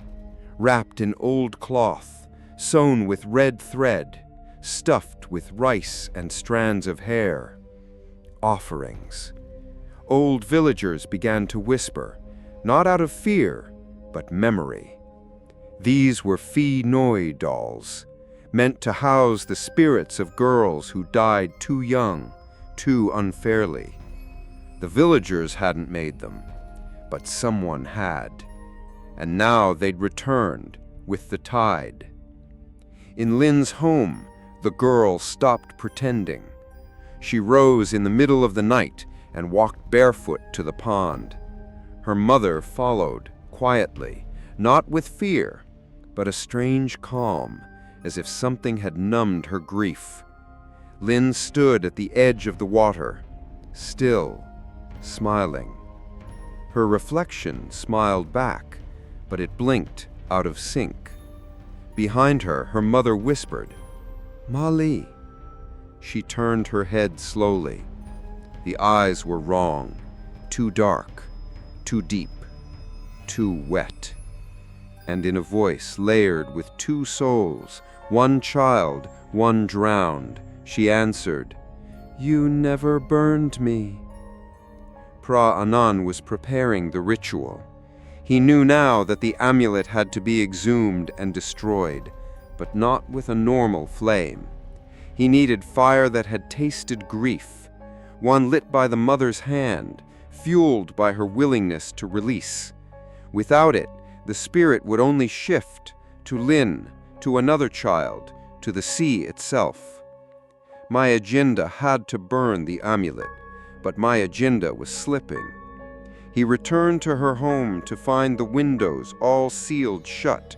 wrapped in old cloth, sewn with red thread, stuffed with rice and strands of hair. Offerings. Old villagers began to whisper, not out of fear, but memory. These were Sao Noi dolls, meant to house the spirits of girls who died too young, too unfairly. The villagers hadn't made them, but someone had. And now they'd returned with the tide. In Lin's home, the girl stopped pretending. She rose in the middle of the night and walked barefoot to the pond. Her mother followed, quietly, not with fear, but a strange calm, as if something had numbed her grief. Lin stood at the edge of the water, still, smiling. Her reflection smiled back, but it blinked out of sync. Behind her, her mother whispered, "Mali." She turned her head slowly. The eyes were wrong, too dark, too deep, too wet. And in a voice layered with 2 souls, one child, one drowned, she answered, "You never burned me." Pra-Anan was preparing the ritual. He knew now that the amulet had to be exhumed and destroyed, but not with a normal flame. He needed fire that had tasted grief, one lit by the mother's hand, fueled by her willingness to release. Without it, the spirit would only shift to Lin, to another child, to the sea itself. My agenda had to burn the amulet, but my agenda was slipping. He returned to her home to find the windows all sealed shut,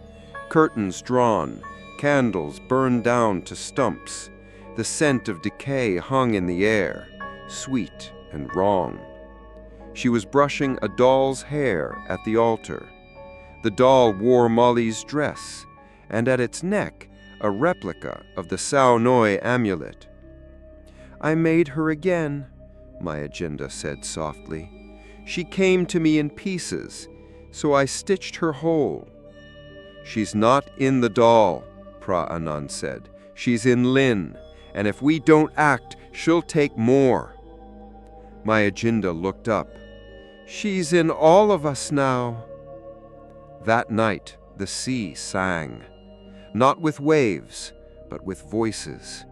curtains drawn, candles burned down to stumps. The scent of decay hung in the air, sweet and wrong. She was brushing a doll's hair at the altar. The doll wore Molly's dress, and at its neck a replica of the Sao Noi amulet. "I made her again," my agenda said softly. "She came to me in pieces, so I stitched her whole." "She's not in the doll," Pra-Anan said. "She's in Lin, and if we don't act, she'll take more." My agenda looked up. "She's in all of us now." That night, the sea sang, not with waves, but with voices.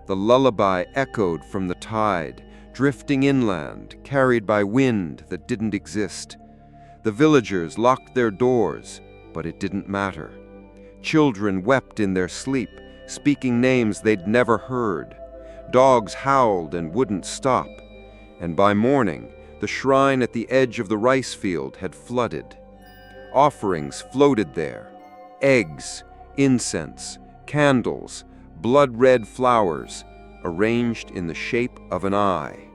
The lullaby echoed from the tide, drifting inland, carried by wind that didn't exist. The villagers locked their doors, but it didn't matter. Children wept in their sleep, speaking names they'd never heard. Dogs howled and wouldn't stop. And by morning, the shrine at the edge of the rice field had flooded.
Offerings floated there. Eggs, incense, candles, blood-red flowers, arranged in the shape of an eye.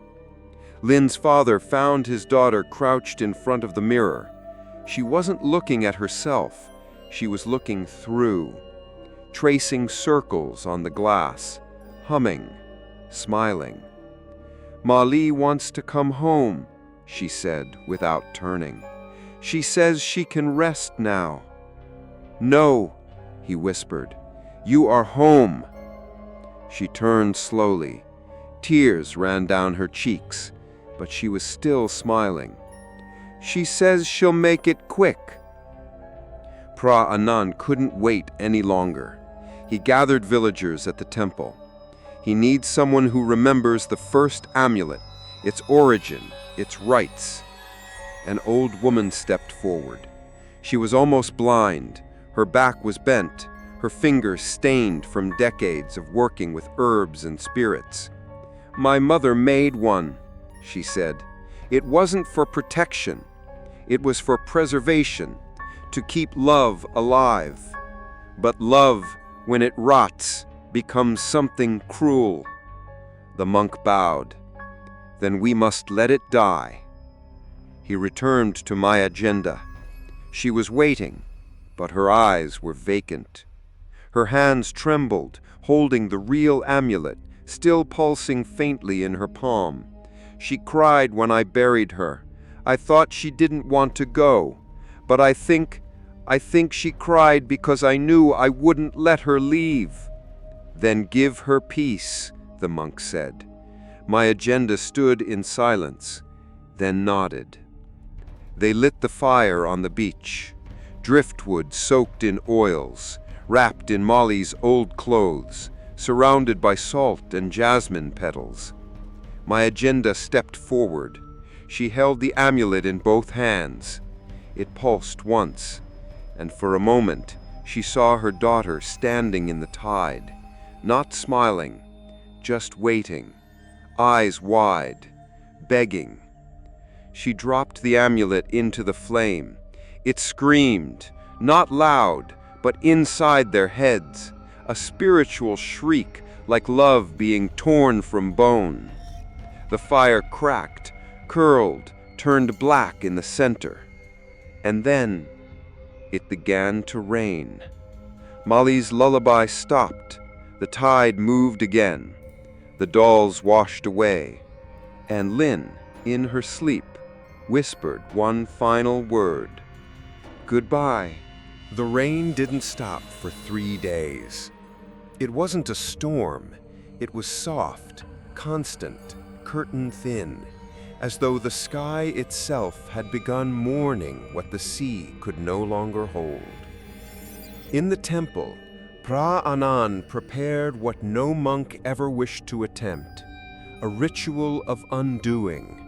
Lin's father found his daughter crouched in front of the mirror. She wasn't looking at herself. She was looking through, tracing circles on the glass, humming, smiling. "Mali wants to come home," she said without turning. "She says she can rest now." "No," he whispered. "You are home." She turned slowly. Tears ran down her cheeks, but she was still smiling. "She says she'll make it quick." Pra Anand couldn't wait any longer. He gathered villagers at the temple. He needs someone who remembers the first amulet, its origin, its rites. An old woman stepped forward. She was almost blind. Her back was bent, her fingers stained from decades of working with herbs and spirits. "My mother made one," she said. "It wasn't for protection. It was for preservation, to keep love alive. But love, when it rots, becomes something cruel." The monk bowed. "Then we must let it die." He returned to my agenda. She was waiting, but her eyes were vacant. Her hands trembled, holding the real amulet, still pulsing faintly in her palm. She cried when I buried her. I thought she didn't want to go, but I think she cried because I knew I wouldn't let her leave. "Then give her peace," the monk said. My agenda stood in silence, then nodded. They lit the fire on the beach. Driftwood soaked in oils, wrapped in Molly's old clothes, surrounded by salt and jasmine petals. My agenda stepped forward. She held the amulet in both hands. It pulsed once, and for a moment she saw her daughter standing in the tide, not smiling, just waiting, eyes wide, begging. She dropped the amulet into the flame. It screamed, not loud, but inside their heads, a spiritual shriek like love being torn from bone. The fire cracked, curled, turned black in the center. And then it began to rain. Molly's lullaby stopped. The tide moved again. The dolls washed away. And Lynn, in her sleep, whispered one final word. "Goodbye." The rain didn't stop for 3 days. It wasn't a storm. It was soft, constant, curtain thin, as though the sky itself had begun mourning what the sea could no longer hold. In the temple, Pra Anand prepared what no monk ever wished to attempt, a ritual of undoing.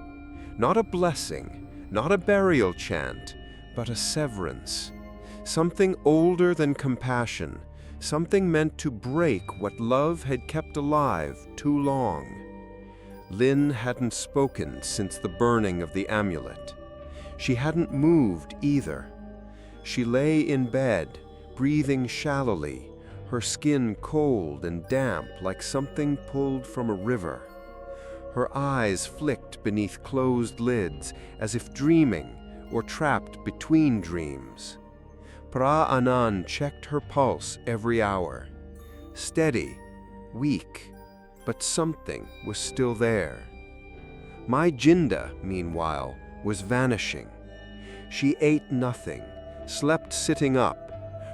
Not a blessing, not a burial chant, but a severance. Something older than compassion, something meant to break what love had kept alive too long. Lynn hadn't spoken since the burning of the amulet. She hadn't moved either. She lay in bed, breathing shallowly, her skin cold and damp like something pulled from a river. Her eyes flicked beneath closed lids as if dreaming or trapped between dreams. Pra Anand checked her pulse every hour. Steady, weak, but something was still there. My Jinda, meanwhile, was vanishing. She ate nothing, slept sitting up.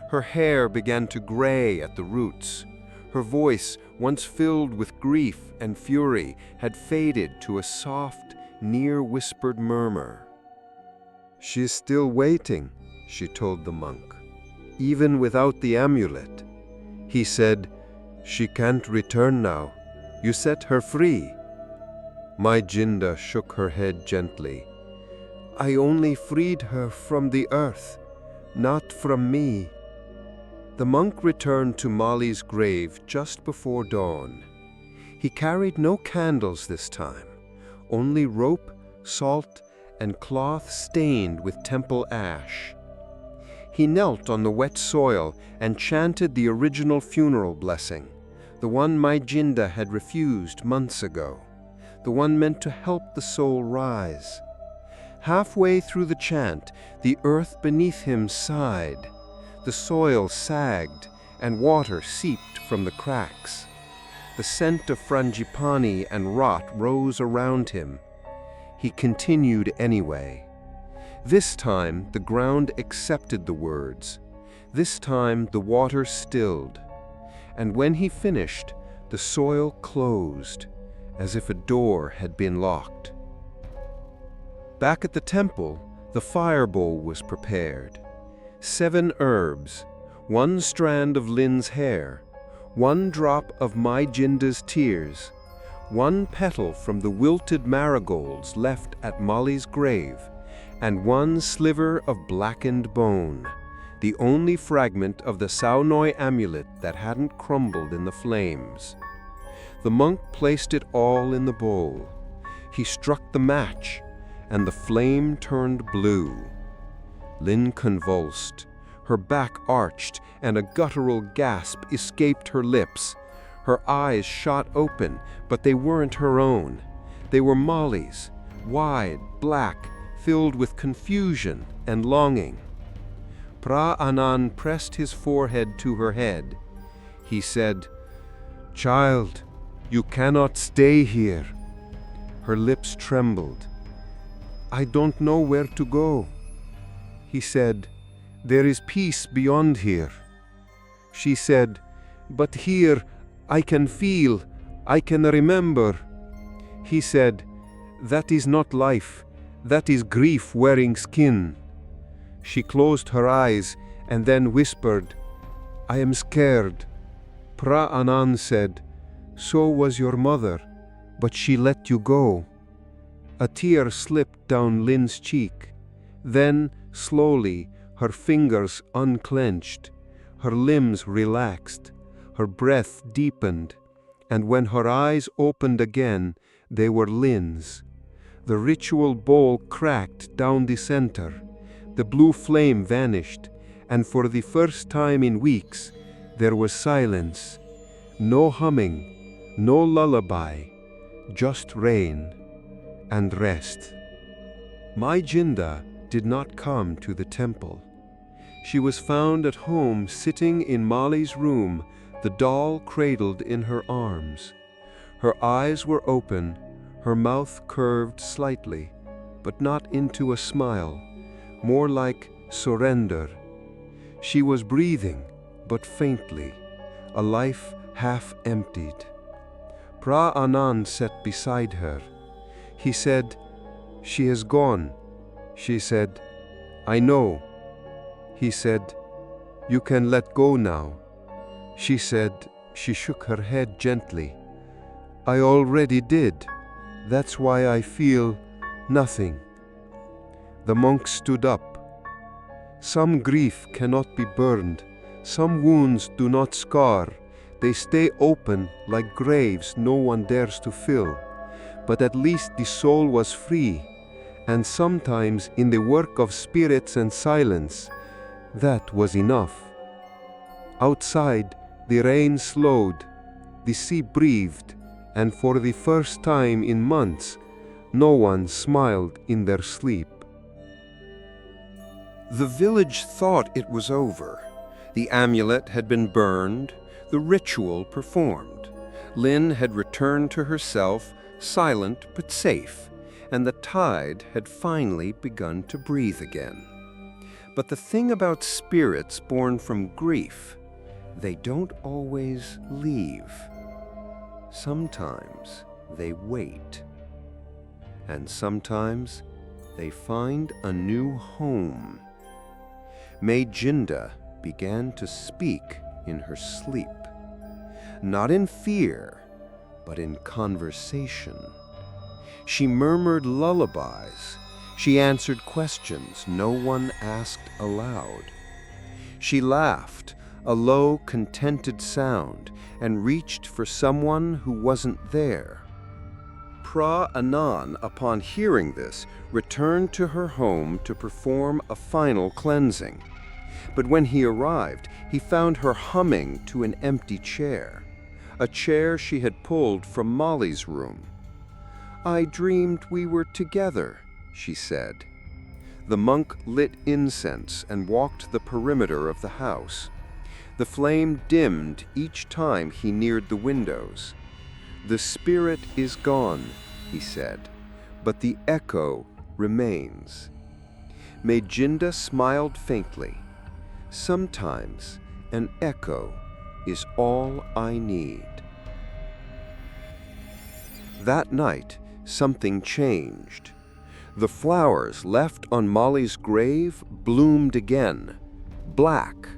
Her hair began to gray at the roots. Her voice, once filled with grief and fury, had faded to a soft, near-whispered murmur. "She's still waiting," she told the monk, "even without the amulet." He said, "She can't return now. You set her free." My Jinda shook her head gently. "I only freed her from the earth, not from me." The monk returned to Molly's grave just before dawn. He carried no candles this time, only rope, salt, and cloth stained with temple ash. He knelt on the wet soil and chanted the original funeral blessing, the one Myjinda had refused months ago, the one meant to help the soul rise. Halfway through the chant, the earth beneath him sighed. The soil sagged, and water seeped from the cracks. The scent of frangipani and rot rose around him. He continued anyway. This time the ground accepted the words. This time the water stilled. And when he finished, the soil closed, as if a door had been locked. Back at the temple, the fire bowl was prepared. 7 herbs, 1 strand of Lin's hair, 1 drop of Myjinda's tears, 1 petal from the wilted marigolds left at Molly's grave, and 1 sliver of blackened bone, the only fragment of the Sao Noi amulet that hadn't crumbled in the flames. The monk placed it all in the bowl. He struck the match, and the flame turned blue. Lin convulsed. Her back arched, and a guttural gasp escaped her lips. Her eyes shot open, but they weren't her own. They were Molly's, wide, black, filled with confusion and longing. Pra Anan pressed his forehead to her head. He said, "Child, you cannot stay here." Her lips trembled. "I don't know where to go." He said, "There is peace beyond here." She said, "But here I can feel, I can remember." He said, "That is not life, that is grief wearing skin." She closed her eyes and then whispered, "I am scared." Pra Anan said, "So was your mother, but she let you go." A tear slipped down Lin's cheek. Then, slowly, her fingers unclenched, her limbs relaxed, her breath deepened, and when her eyes opened again, they were Lin's. The ritual bowl cracked down the center. The blue flame vanished, and for the first time in weeks, there was silence. No humming, no lullaby, just rain and rest. Myjinda did not come to the temple. She was found at home sitting in Molly's room, the doll cradled in her arms. Her eyes were open, her mouth curved slightly, but not into a smile, more like surrender. She was breathing, but faintly, a life half emptied. Pra Anan sat beside her. He said, "She is gone." She said, "I know." He said, "You can let go now." She shook her head gently. "I already did. That's why I feel nothing." The monk stood up. "Some grief cannot be burned. Some wounds do not scar. They stay open like graves no one dares to fill. But at least the soul was free, and sometimes in the work of spirits and silence, that was enough." Outside, the rain slowed, the sea breathed, and for the first time in months, no one smiled in their sleep. The village thought it was over. The amulet had been burned, the ritual performed. Lin had returned to herself, silent but safe, and the tide had finally begun to breathe again. But the thing about spirits born from grief, they don't always leave. Sometimes they wait. And sometimes they find a new home. Myjinda began to speak in her sleep, not in fear, but in conversation. She murmured lullabies. She answered questions no one asked aloud. She laughed, a low, contented sound, and reached for someone who wasn't there. Pra Anan, upon hearing this, returned to her home to perform a final cleansing.
But when he arrived, he found her humming to an empty chair, a chair she had pulled from Molly's room. "I dreamed we were together," she said. The monk lit incense and walked the perimeter of the house. The flame dimmed each time he neared the windows. "The spirit is gone," he said, "but the echo remains." Meginda smiled faintly. "Sometimes an echo is all I need." That night, something changed. The flowers left on Molly's grave bloomed again, black,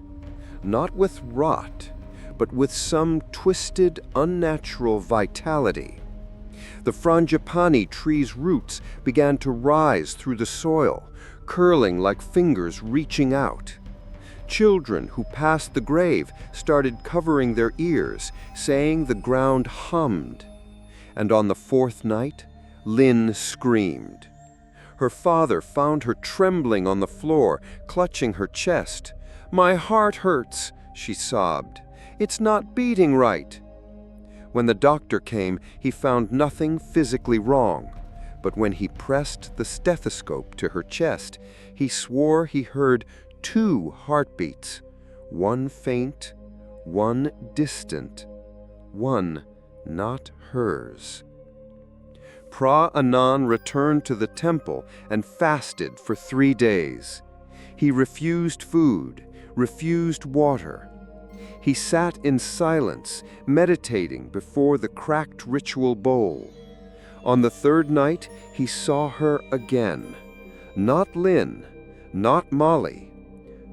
not with rot, but with some twisted, unnatural vitality. The frangipani tree's roots began to rise through the soil, curling like fingers reaching out. Children who passed the grave started covering their ears, saying the ground hummed. And on the fourth night, Lynn screamed. Her father found her trembling on the floor, clutching her chest. "My heart hurts," she sobbed. "It's not beating right." When the doctor came, he found nothing physically wrong. But when he pressed the stethoscope to her chest, he swore he heard 2 heartbeats, one faint, one distant, one not hers. Pra Anand returned to the temple and fasted for 3 days. He refused food, refused water. He sat in silence, meditating before the cracked ritual bowl. On the 3rd night, he saw her again. Not Lynn, not Molly.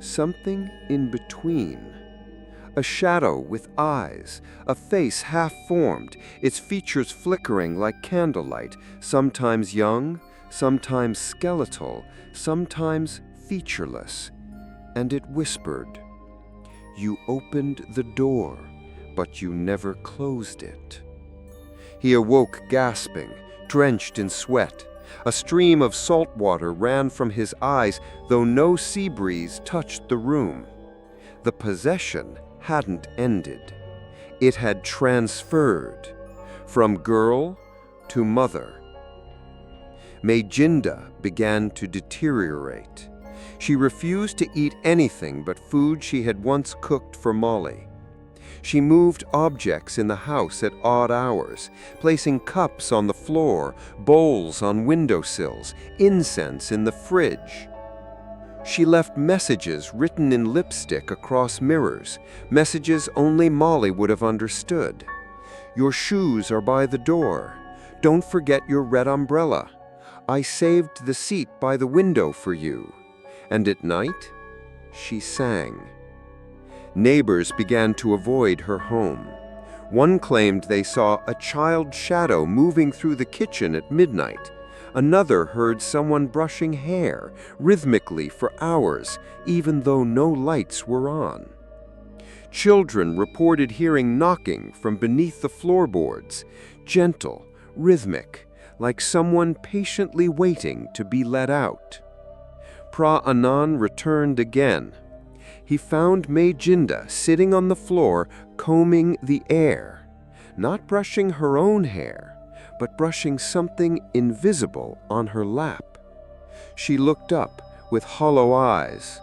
Something in between. A shadow with eyes, a face half-formed, its features flickering like candlelight, sometimes young, sometimes skeletal, sometimes featureless. And it whispered, "You opened the door, but you never closed it." He awoke gasping, drenched in sweat. A stream of salt water ran from his eyes, though no sea breeze touched the room. The possession hadn't ended. It had transferred from girl to mother. Meginda began to deteriorate. She refused to eat anything but food she had once cooked for Molly. She moved objects in the house at odd hours, placing cups on the floor, bowls on windowsills, incense in the fridge. She left messages written in lipstick across mirrors, messages only Molly would have understood. "Your shoes are by the door. Don't forget your red umbrella. I saved the seat by the window for you." And at night, she sang. Neighbors began to avoid her home. One claimed they saw a child's shadow moving through the kitchen at midnight. Another heard someone brushing hair rhythmically for hours, even though no lights were on. Children reported hearing knocking from beneath the floorboards, gentle, rhythmic, like someone patiently waiting to be let out. Pra Anand returned again. He found Meginda sitting on the floor, combing the air, not brushing her own hair, but brushing something invisible on her lap. She looked up with hollow eyes.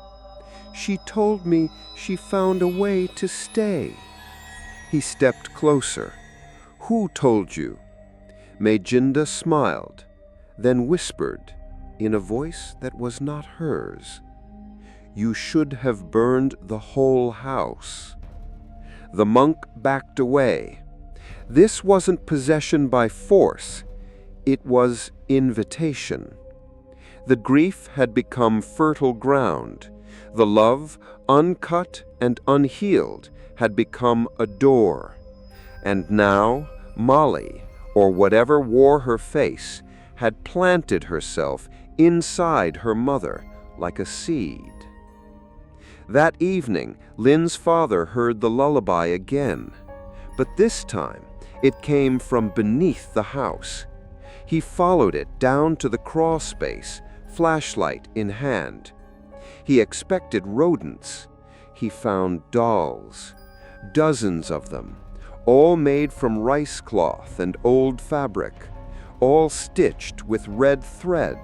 "She told me she found a way to stay." He stepped closer. "Who told you?" Meginda smiled, then whispered, in a voice that was not hers, "You should have burned the whole house." The monk backed away. This wasn't possession by force, it was invitation. The grief had become fertile ground. The love, uncut and unhealed, had become a door. And now, Molly, or whatever wore her face, had planted herself inside her mother like a seed. That evening, Lynn's father heard the lullaby again, but this time it came from beneath the house. He followed it down to the crawl space, flashlight in hand.
He expected rodents. He found dolls, dozens of them, all made from rice cloth and old fabric, all stitched with red thread,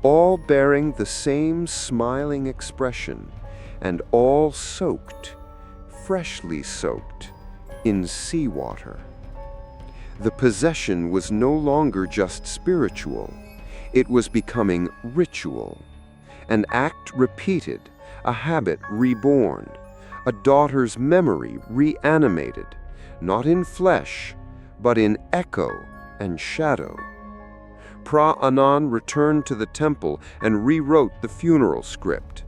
all bearing the same smiling expression, and all soaked, freshly soaked, in seawater. The possession was no longer just spiritual. It was becoming ritual, an act repeated, a habit reborn, a daughter's memory reanimated, not in flesh, but in echo and shadow. Pra-Anan returned to the temple and rewrote the funeral script.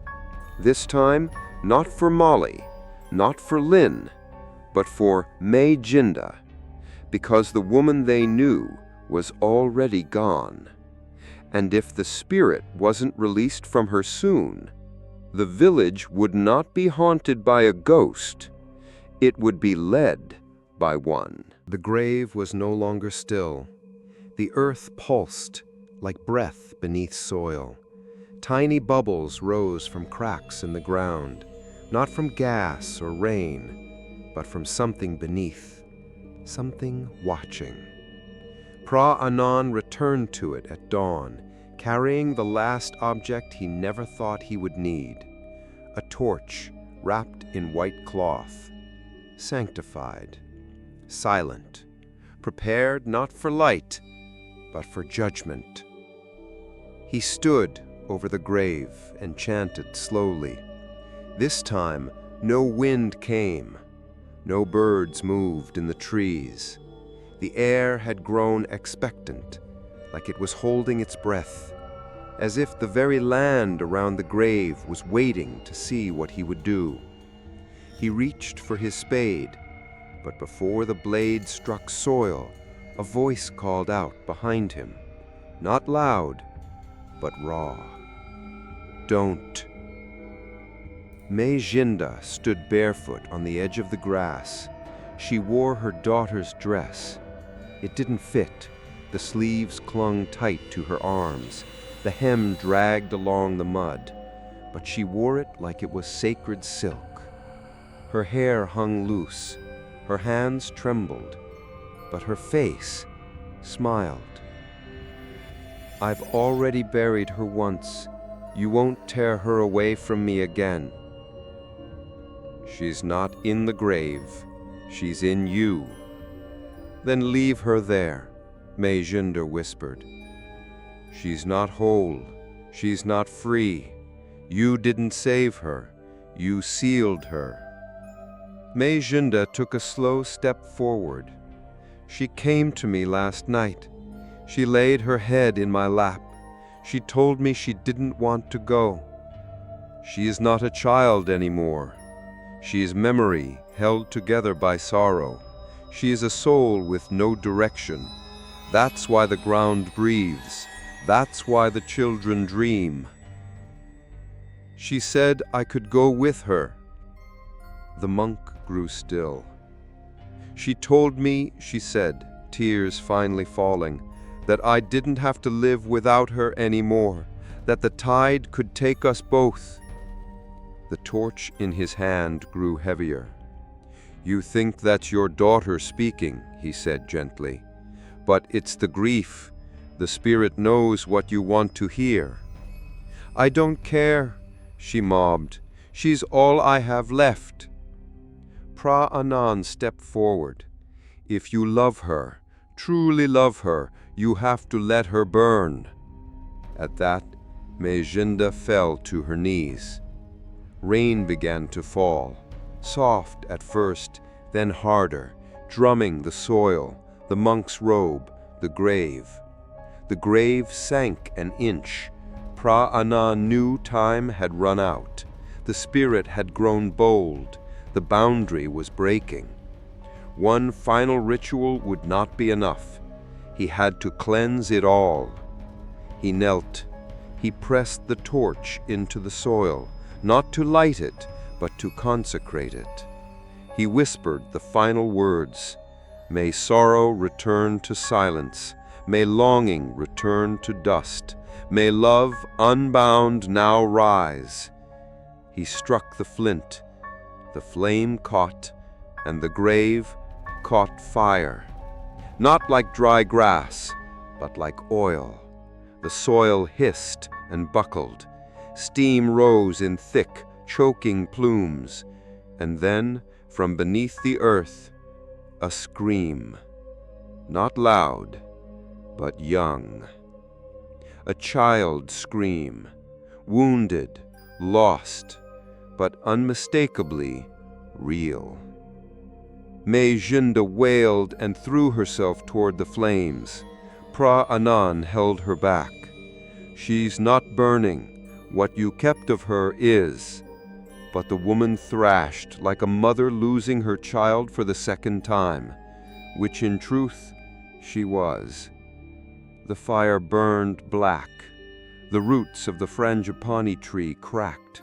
This time, not for Molly, not for Lynn, but for May Jinda, because the woman they knew was already gone. And if the spirit wasn't released from her soon, the village would not be haunted by a ghost. It would be led by one. The grave was no longer still. The earth pulsed like breath beneath soil. Tiny bubbles rose from cracks in the ground, not from gas or rain, but from something beneath, something watching. Pra-Anan returned to it at dawn, carrying the last object he never thought he would need, a torch wrapped in white cloth, sanctified, silent, prepared not for light, but for judgment. He stood over the grave and chanted slowly. This time, no wind came, no birds moved in the trees. The air had grown expectant, like it was holding its breath, as if the very land around the grave was waiting to see what he would do. He reached for his spade, but before the blade struck soil, a voice called out behind him, not loud, but raw. Don't. May Jinda stood barefoot on the edge of the grass. She wore her daughter's dress. It didn't fit. The sleeves clung tight to her arms. The hem dragged along the mud, but she wore it like it was sacred silk. Her hair hung loose. Her hands trembled, but her face smiled. I've already buried her once. You won't tear her away from me again. She's not in the grave. She's in you. Then leave her there, May Jinda whispered. She's not whole. She's not free. You didn't save her. You sealed her. May Jinda took a slow step forward. She came to me last night. She laid her head in my lap. She told me she didn't want to go. She is not a child anymore. She is memory held together by sorrow. She is a soul with no direction. That's why the ground breathes. That's why the children dream. She said I could go with her. The monk grew still. She told me, she said, tears finally falling, that I didn't have to live without her anymore, that the tide could take us both. The torch in his hand grew heavier. You think that's your daughter speaking, he said gently, but it's the grief. The spirit knows what you want to hear. I don't care, she mobbed. She's all I have left. Pra-Anan stepped forward. If you love her, truly love her, you have to let her burn. At that, May Jinda fell to her knees. Rain began to fall, soft at first, then harder, drumming the soil, the monk's robe, the grave. The grave sank an inch. Pra-Anan knew time had run out. The spirit had grown bold. The boundary was breaking. One final ritual would not be enough. He had to cleanse it all. He knelt. He pressed the torch into the soil, not to light it, but to consecrate it. He whispered the final words. May sorrow return to silence. May longing return to dust. May love unbound now rise. He struck the flint. The flame caught, and the grave caught fire. Not like dry grass, but like oil. The soil hissed and buckled. Steam rose in thick, choking plumes. And then, from beneath the earth, a scream. Not loud, but young. A child's scream, wounded, lost, but unmistakably real. May Jinda wailed and threw herself toward the flames. Pra Anan held her back. She's not burning. What you kept of her is. But the woman thrashed like a mother losing her child for the second time, which in truth she was. The fire burned black. The roots of the frangipani tree cracked.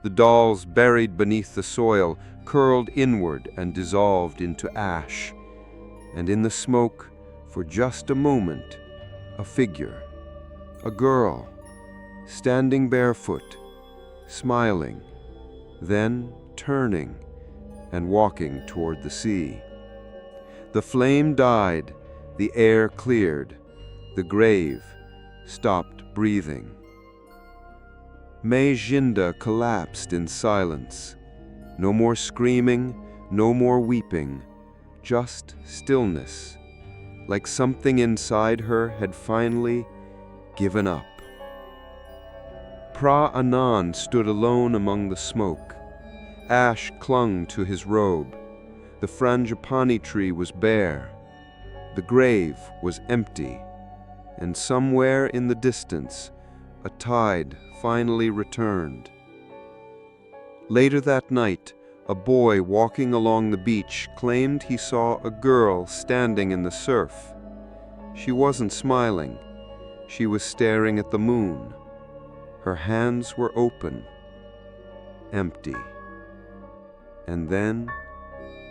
The dolls buried beneath the soil curled inward and dissolved into ash. And in the smoke, for just a moment, a figure, a girl, standing barefoot, smiling, then turning and walking toward the sea. The flame died, the air cleared, the grave stopped breathing. May Jinda collapsed in silence. No more screaming, no more weeping, just stillness, like something inside her had finally given up. Pra Anan stood alone among the smoke. Ash clung to his robe. The frangipani tree was bare. The grave was empty. And somewhere in the distance, a tide finally returned. Later that night, a boy walking along the beach claimed he saw a girl standing in the surf. She wasn't smiling. She was staring at the moon. Her hands were open, empty. And then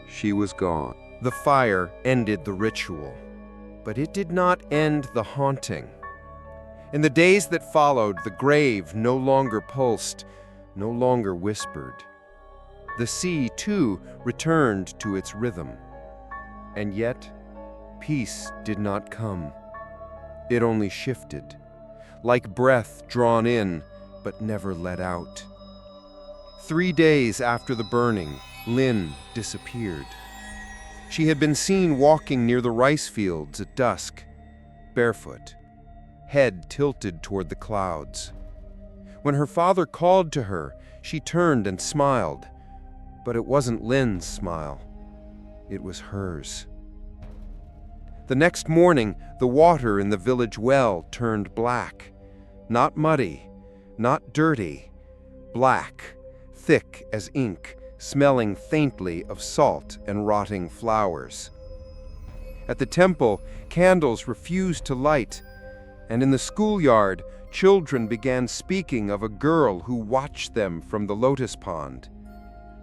she was gone.
The fire ended the ritual, but it did not end the haunting. In the days that followed, the grave no longer pulsed, no longer whispered. The sea, too, returned to its rhythm. And yet, peace did not come. It only shifted, like breath drawn in, but never let out. 3 days after the burning, Lin disappeared. She had been seen walking near the rice fields at dusk, barefoot, head tilted toward the clouds. When her father called to her, she turned and smiled. But it wasn't Lin's smile. It was hers. The next morning, the water in the village well turned black. Not muddy, not dirty, black, thick as ink, smelling faintly of salt and rotting flowers. At the temple, candles refused to light, and in the schoolyard, children began speaking of a girl who watched them from the lotus pond.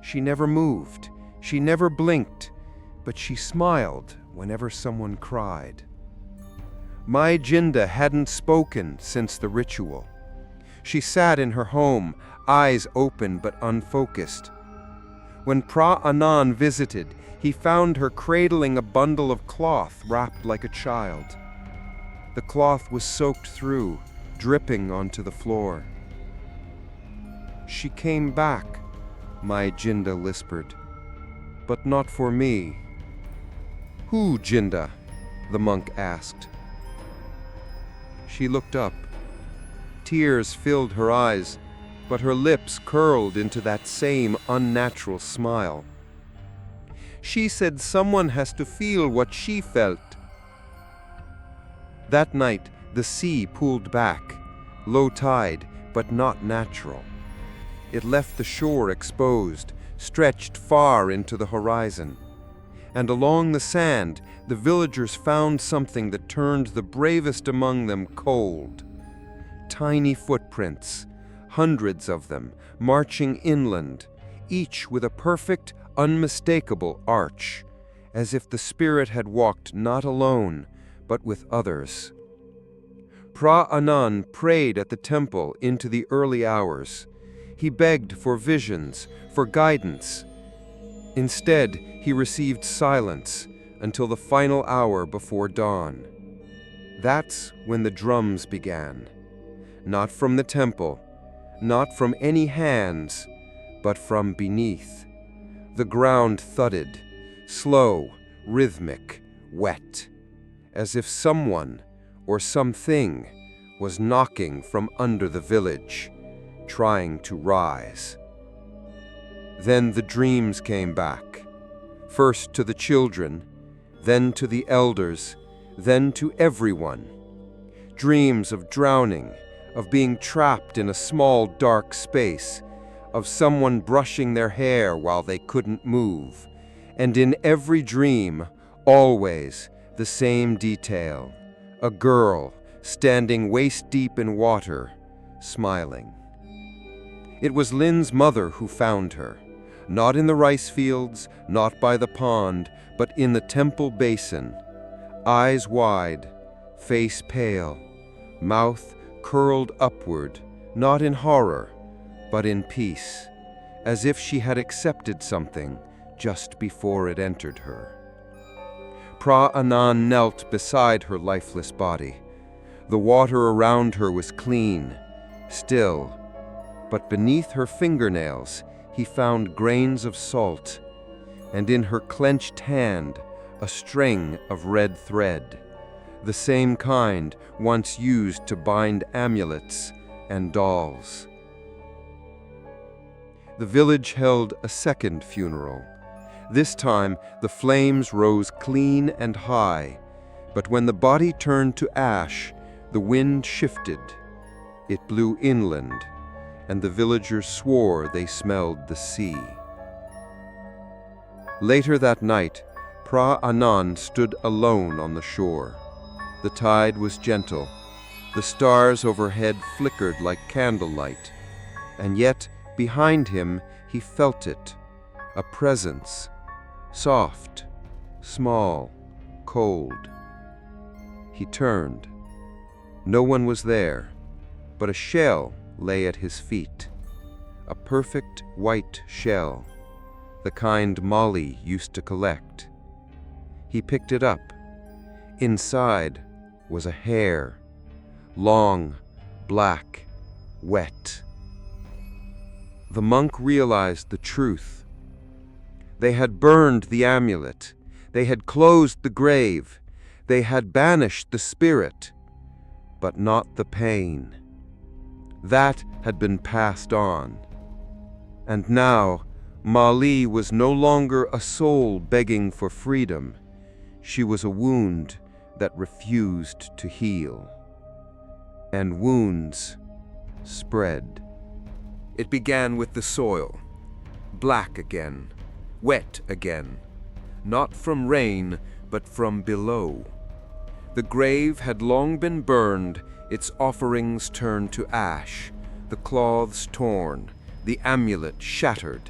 She never moved, she never blinked, but she smiled whenever someone cried. Mai Jinda hadn't spoken since the ritual. She sat in her home, eyes open but unfocused. When Pra Anan visited, he found her cradling a bundle of cloth wrapped like a child. The cloth was soaked through, dripping onto the floor. "She came back," Mai Jinda whispered, "but not for me." "Who, Jinda?" the monk asked. She looked up. Tears filled her eyes, but her lips curled into that same unnatural smile. "She said someone has to feel what she felt." That night, the sea pulled back, low tide, but not natural. It left the shore exposed, stretched far into the horizon. And along the sand, the villagers found something that turned the bravest among them cold. Tiny footprints, hundreds of them, marching inland, each with a perfect, unmistakable arch, as if the spirit had walked not alone,
but with others. Pra-Anan prayed at the temple into the early hours. He begged for visions, for guidance. Instead, he received silence until the final hour before dawn. That's when the drums began. Not from the temple, not from any hands, but from beneath. The ground thudded, slow, rhythmic, wet, as if someone or something was knocking from under the village, trying to rise. Then the dreams came back, first to the children, then to the elders, then to everyone. Dreams of drowning, of being trapped in a small dark space, of someone brushing their hair while they couldn't move, and in every dream, always the same detail. A girl standing waist-deep in water, smiling. It was Lin's mother who found her, not in the rice fields, not by the pond, but in the temple basin. Eyes wide, face pale, mouth curled upward, not in horror, but in peace, as if she had accepted something just before it entered her. Pra-Anan knelt beside her lifeless body. The water around her was clean, still, but beneath her fingernails he found grains of salt, and in her clenched hand a string of red thread, the same kind once used to bind amulets and dolls. The village held a second funeral. This time, the flames rose clean and high, but when the body turned to ash, the wind shifted. It blew inland, and the villagers swore they smelled the sea. Later that night, Pra-Anan stood alone on the shore. The tide was gentle. The stars overhead flickered like candlelight, and yet, behind him, he felt it, a presence. Soft, small, cold. He turned. No one was there, but a shell lay at his feet. A perfect white shell, the kind Molly used to collect. He picked it up. Inside was a hair, long, black, wet. The monk realized the truth. They had burned the amulet. They had closed the grave. They had banished the spirit, but not the pain. That had been passed on. And now, Mali was no longer a soul begging for freedom. She was a wound that refused to heal. And wounds spread. It began with the soil, black again, wet again, not from rain, but from below. The grave had long been burned, its offerings turned to ash, the cloths torn, the amulet shattered.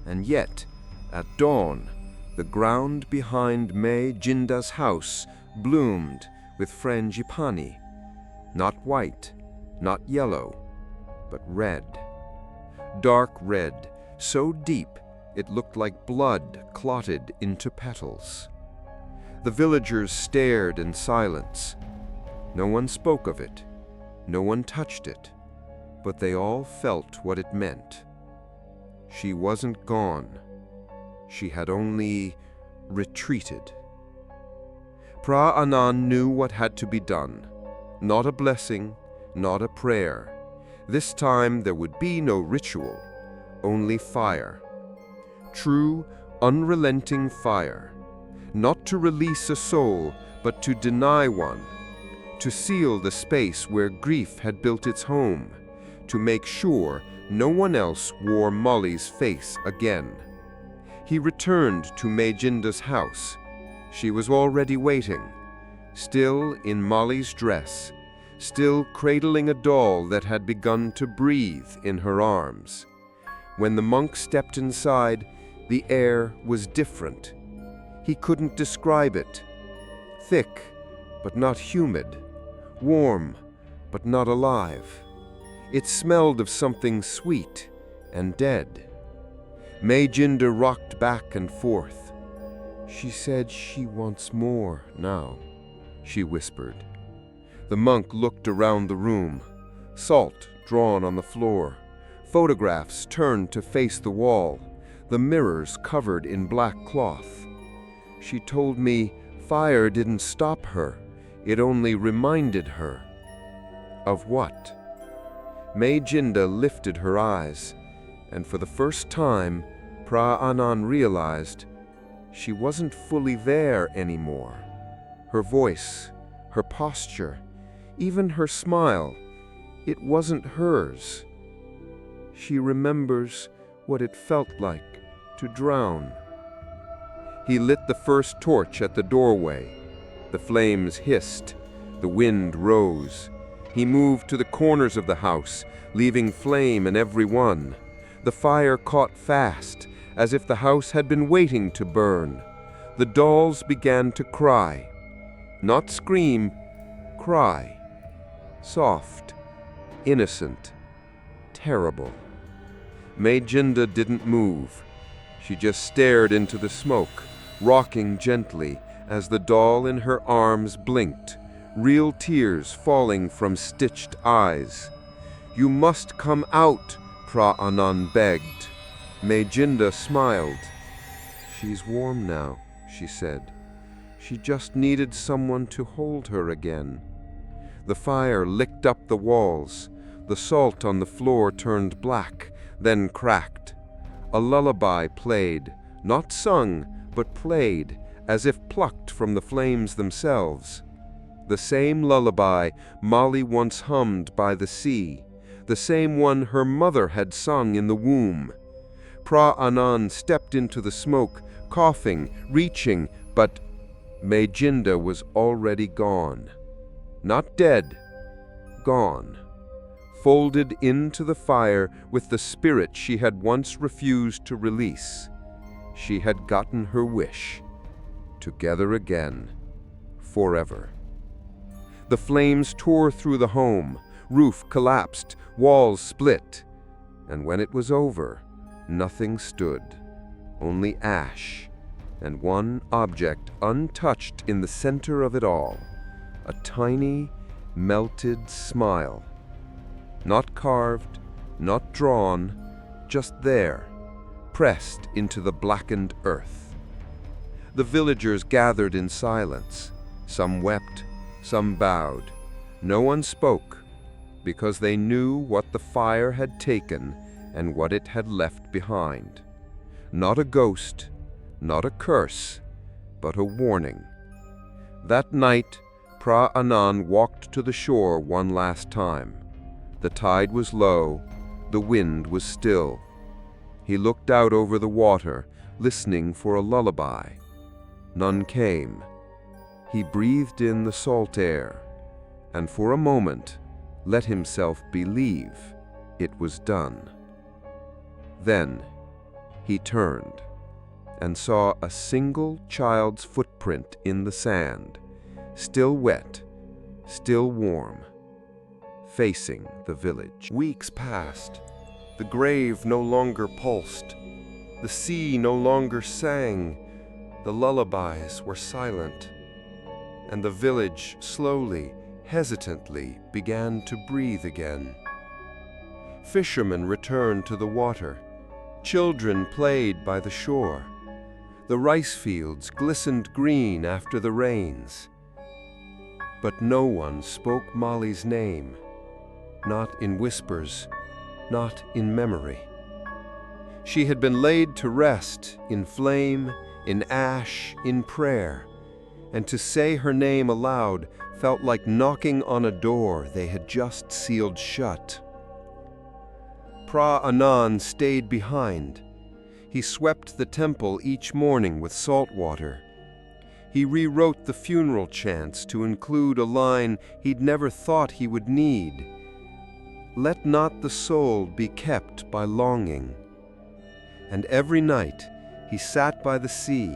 And yet, at dawn, the ground behind May Jinda's house bloomed with frangipani, not white, not yellow, but red. Dark red, so deep it looked like blood clotted into petals. The villagers stared in silence. No one spoke of it. No one touched it. But they all felt what it meant. She wasn't gone. She had only retreated. Pra-Anan knew what had to be done. Not a blessing, not a prayer. This time there would be no ritual, only fire. True, unrelenting fire. Not to release a soul, but to deny one. To seal the space where grief had built its home. To make sure no one else wore Molly's face again. He returned to Majinda's house. She was already waiting, still in Molly's dress, still cradling a doll that had begun to breathe in her arms. When the monk stepped inside, the air was different. He couldn't describe it. Thick, but not humid, warm, but not alive. It smelled of something sweet and dead. Majinda rocked back and forth. She said she wants more now, she whispered. The monk looked around the room, salt drawn on the floor, photographs turned to face the wall, the mirrors covered in black cloth. She told me fire didn't stop her, it only reminded her. Of what? Majinda lifted her eyes, and for the first time, Pra-Anan realized she wasn't fully there anymore. Her voice, her posture, even her smile, it wasn't hers. She remembers what it felt like to drown. He lit the first torch at the doorway. The flames hissed, the wind rose. He moved to the corners of the house, leaving flame in every one. The fire caught fast, as if the house had been waiting to burn. The dolls began to cry. Not scream, cry. Soft, innocent, terrible. Majinda didn't move. She just stared into the smoke, rocking gently as the doll in her arms blinked, real tears falling from stitched eyes. "You must come out," Pra-Anan begged. Majinda smiled. "She's warm now," she said. "She just needed someone to hold her again." The fire licked up the walls. The salt on the floor turned black, then cracked. A lullaby played, not sung, but played, as if plucked from the flames themselves. The same lullaby Molly once hummed by the sea, the same one her mother had sung in the womb. Pra-Anan stepped into the smoke, coughing, reaching, but Majinda was already gone. Not dead, gone. Folded into the fire with the spirit she had once refused to release. She had gotten her wish. Together again, forever. The flames tore through the home, roof collapsed, walls split. And when it was over, nothing stood, only ash, and one object untouched in the center of it all, a tiny, melted smile. Not carved, not drawn, just there, pressed into the blackened earth. The villagers gathered in silence. Some wept, some bowed. No one spoke, because they knew what the fire had taken and what it had left behind. Not a ghost, not a curse, but a warning. That night, Pra-Anan walked to the shore one last time. The tide was low, the wind was still. He looked out over the water, listening for a lullaby. None came. He breathed in the salt air, and for a moment let himself believe it was done. Then he turned and saw a single child's footprint in the sand, still wet, still warm, facing the village. Weeks passed. The grave no longer pulsed. The sea no longer sang. The lullabies were silent. And the village slowly, hesitantly began to breathe again. Fishermen returned to the water. Children played by the shore. The rice fields glistened green after the rains. But no one spoke Molly's name. Not in whispers, not in memory. She had been laid to rest in flame, in ash, in prayer, and to say her name aloud felt like knocking on a door they had just sealed shut. Pra-Anan stayed behind. He swept the temple each morning with salt water. He rewrote the funeral chants to include a line he'd never thought he would need. Let not the soul be kept by longing. And every night he sat by the sea,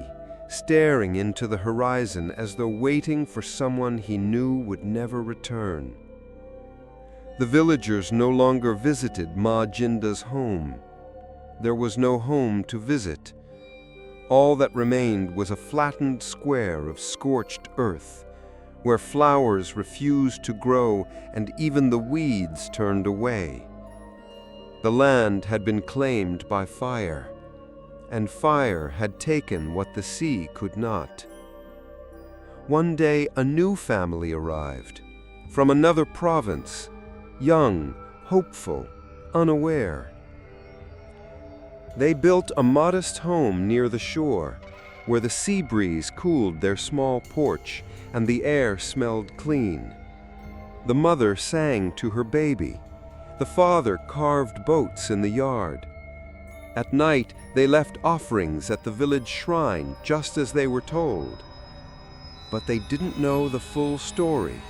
staring into the horizon as though waiting for someone he knew would never return. The villagers no longer visited Ma Jinda's home. There was no home to visit. All that remained was a flattened square of scorched earth, where flowers refused to grow and even the weeds turned away. The land had been claimed by fire, and fire had taken what the sea could not. One day a new family arrived, from another province, young, hopeful, unaware. They built a modest home near the shore, where the sea breeze cooled their small porch and the air smelled clean. The mother sang to her baby. The father carved boats in the yard. At night, they left offerings at the village shrine, just as they were told. But they didn't know the full story,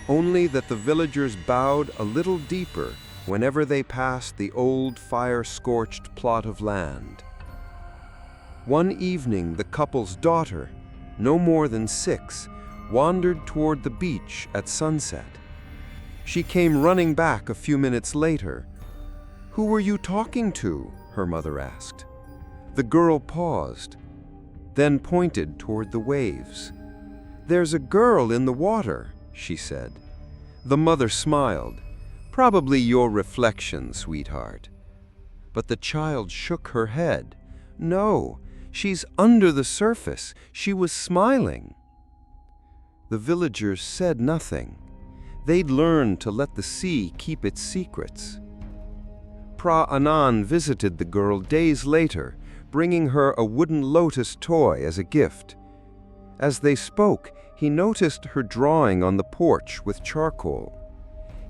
only that the villagers bowed a little deeper whenever they passed the old fire-scorched plot of land. One evening, the couple's daughter, no more than 6, wandered toward the beach at sunset. She came running back a few minutes later. "Who were you talking to?" her mother asked. The girl paused, then pointed toward the waves. "There's a girl in the water," she said. The mother smiled. "Probably your reflection, sweetheart." But the child shook her head. "No, she's under the surface. She was smiling." The villagers said nothing. They'd learned to let the sea keep its secrets. Pra Anan visited the girl days later, bringing her a wooden lotus toy as a gift. As they spoke, he noticed her drawing on the porch with charcoal.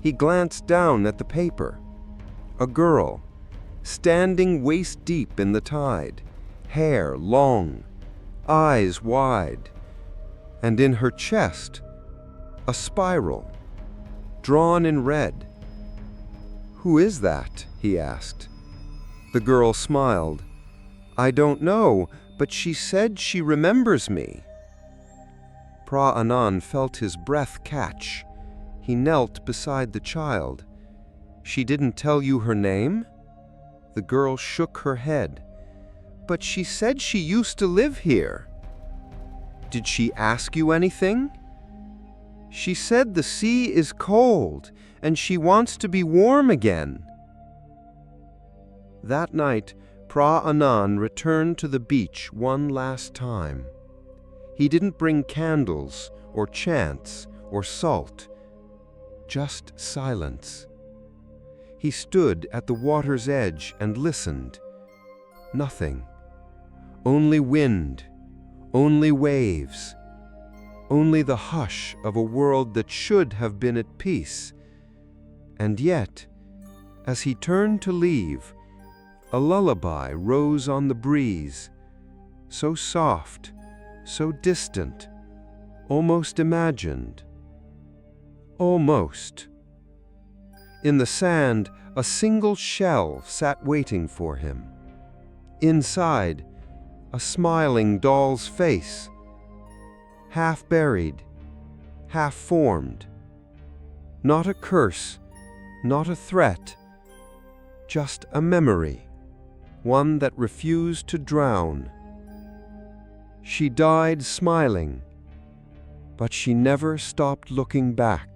He glanced down at the paper. A girl, standing waist-deep in the tide, hair long, eyes wide, and in her chest, a spiral, drawn in red. "Who is that?" he asked. The girl smiled. "I don't know, but she said she remembers me." Pra Anan felt his breath catch. He knelt beside the child. "She didn't tell you her name?" The girl shook her head. "But she said she used to live here." "Did she ask you anything?" "She said the sea is cold and she wants to be warm again." That night, Pra Anan returned to the beach one last time. He didn't bring candles or chants or salt, just silence. He stood at the water's edge and listened. Nothing. Only wind, only waves, only the hush of a world that should have been at peace. And yet, as he turned to leave, a lullaby rose on the breeze, so soft, so distant, almost imagined. Almost. In the sand, a single shell sat waiting for him. Inside, a smiling doll's face, half buried, half formed. Not a curse, not a threat, just a memory, one that refused to drown. She died smiling, but she never stopped looking back.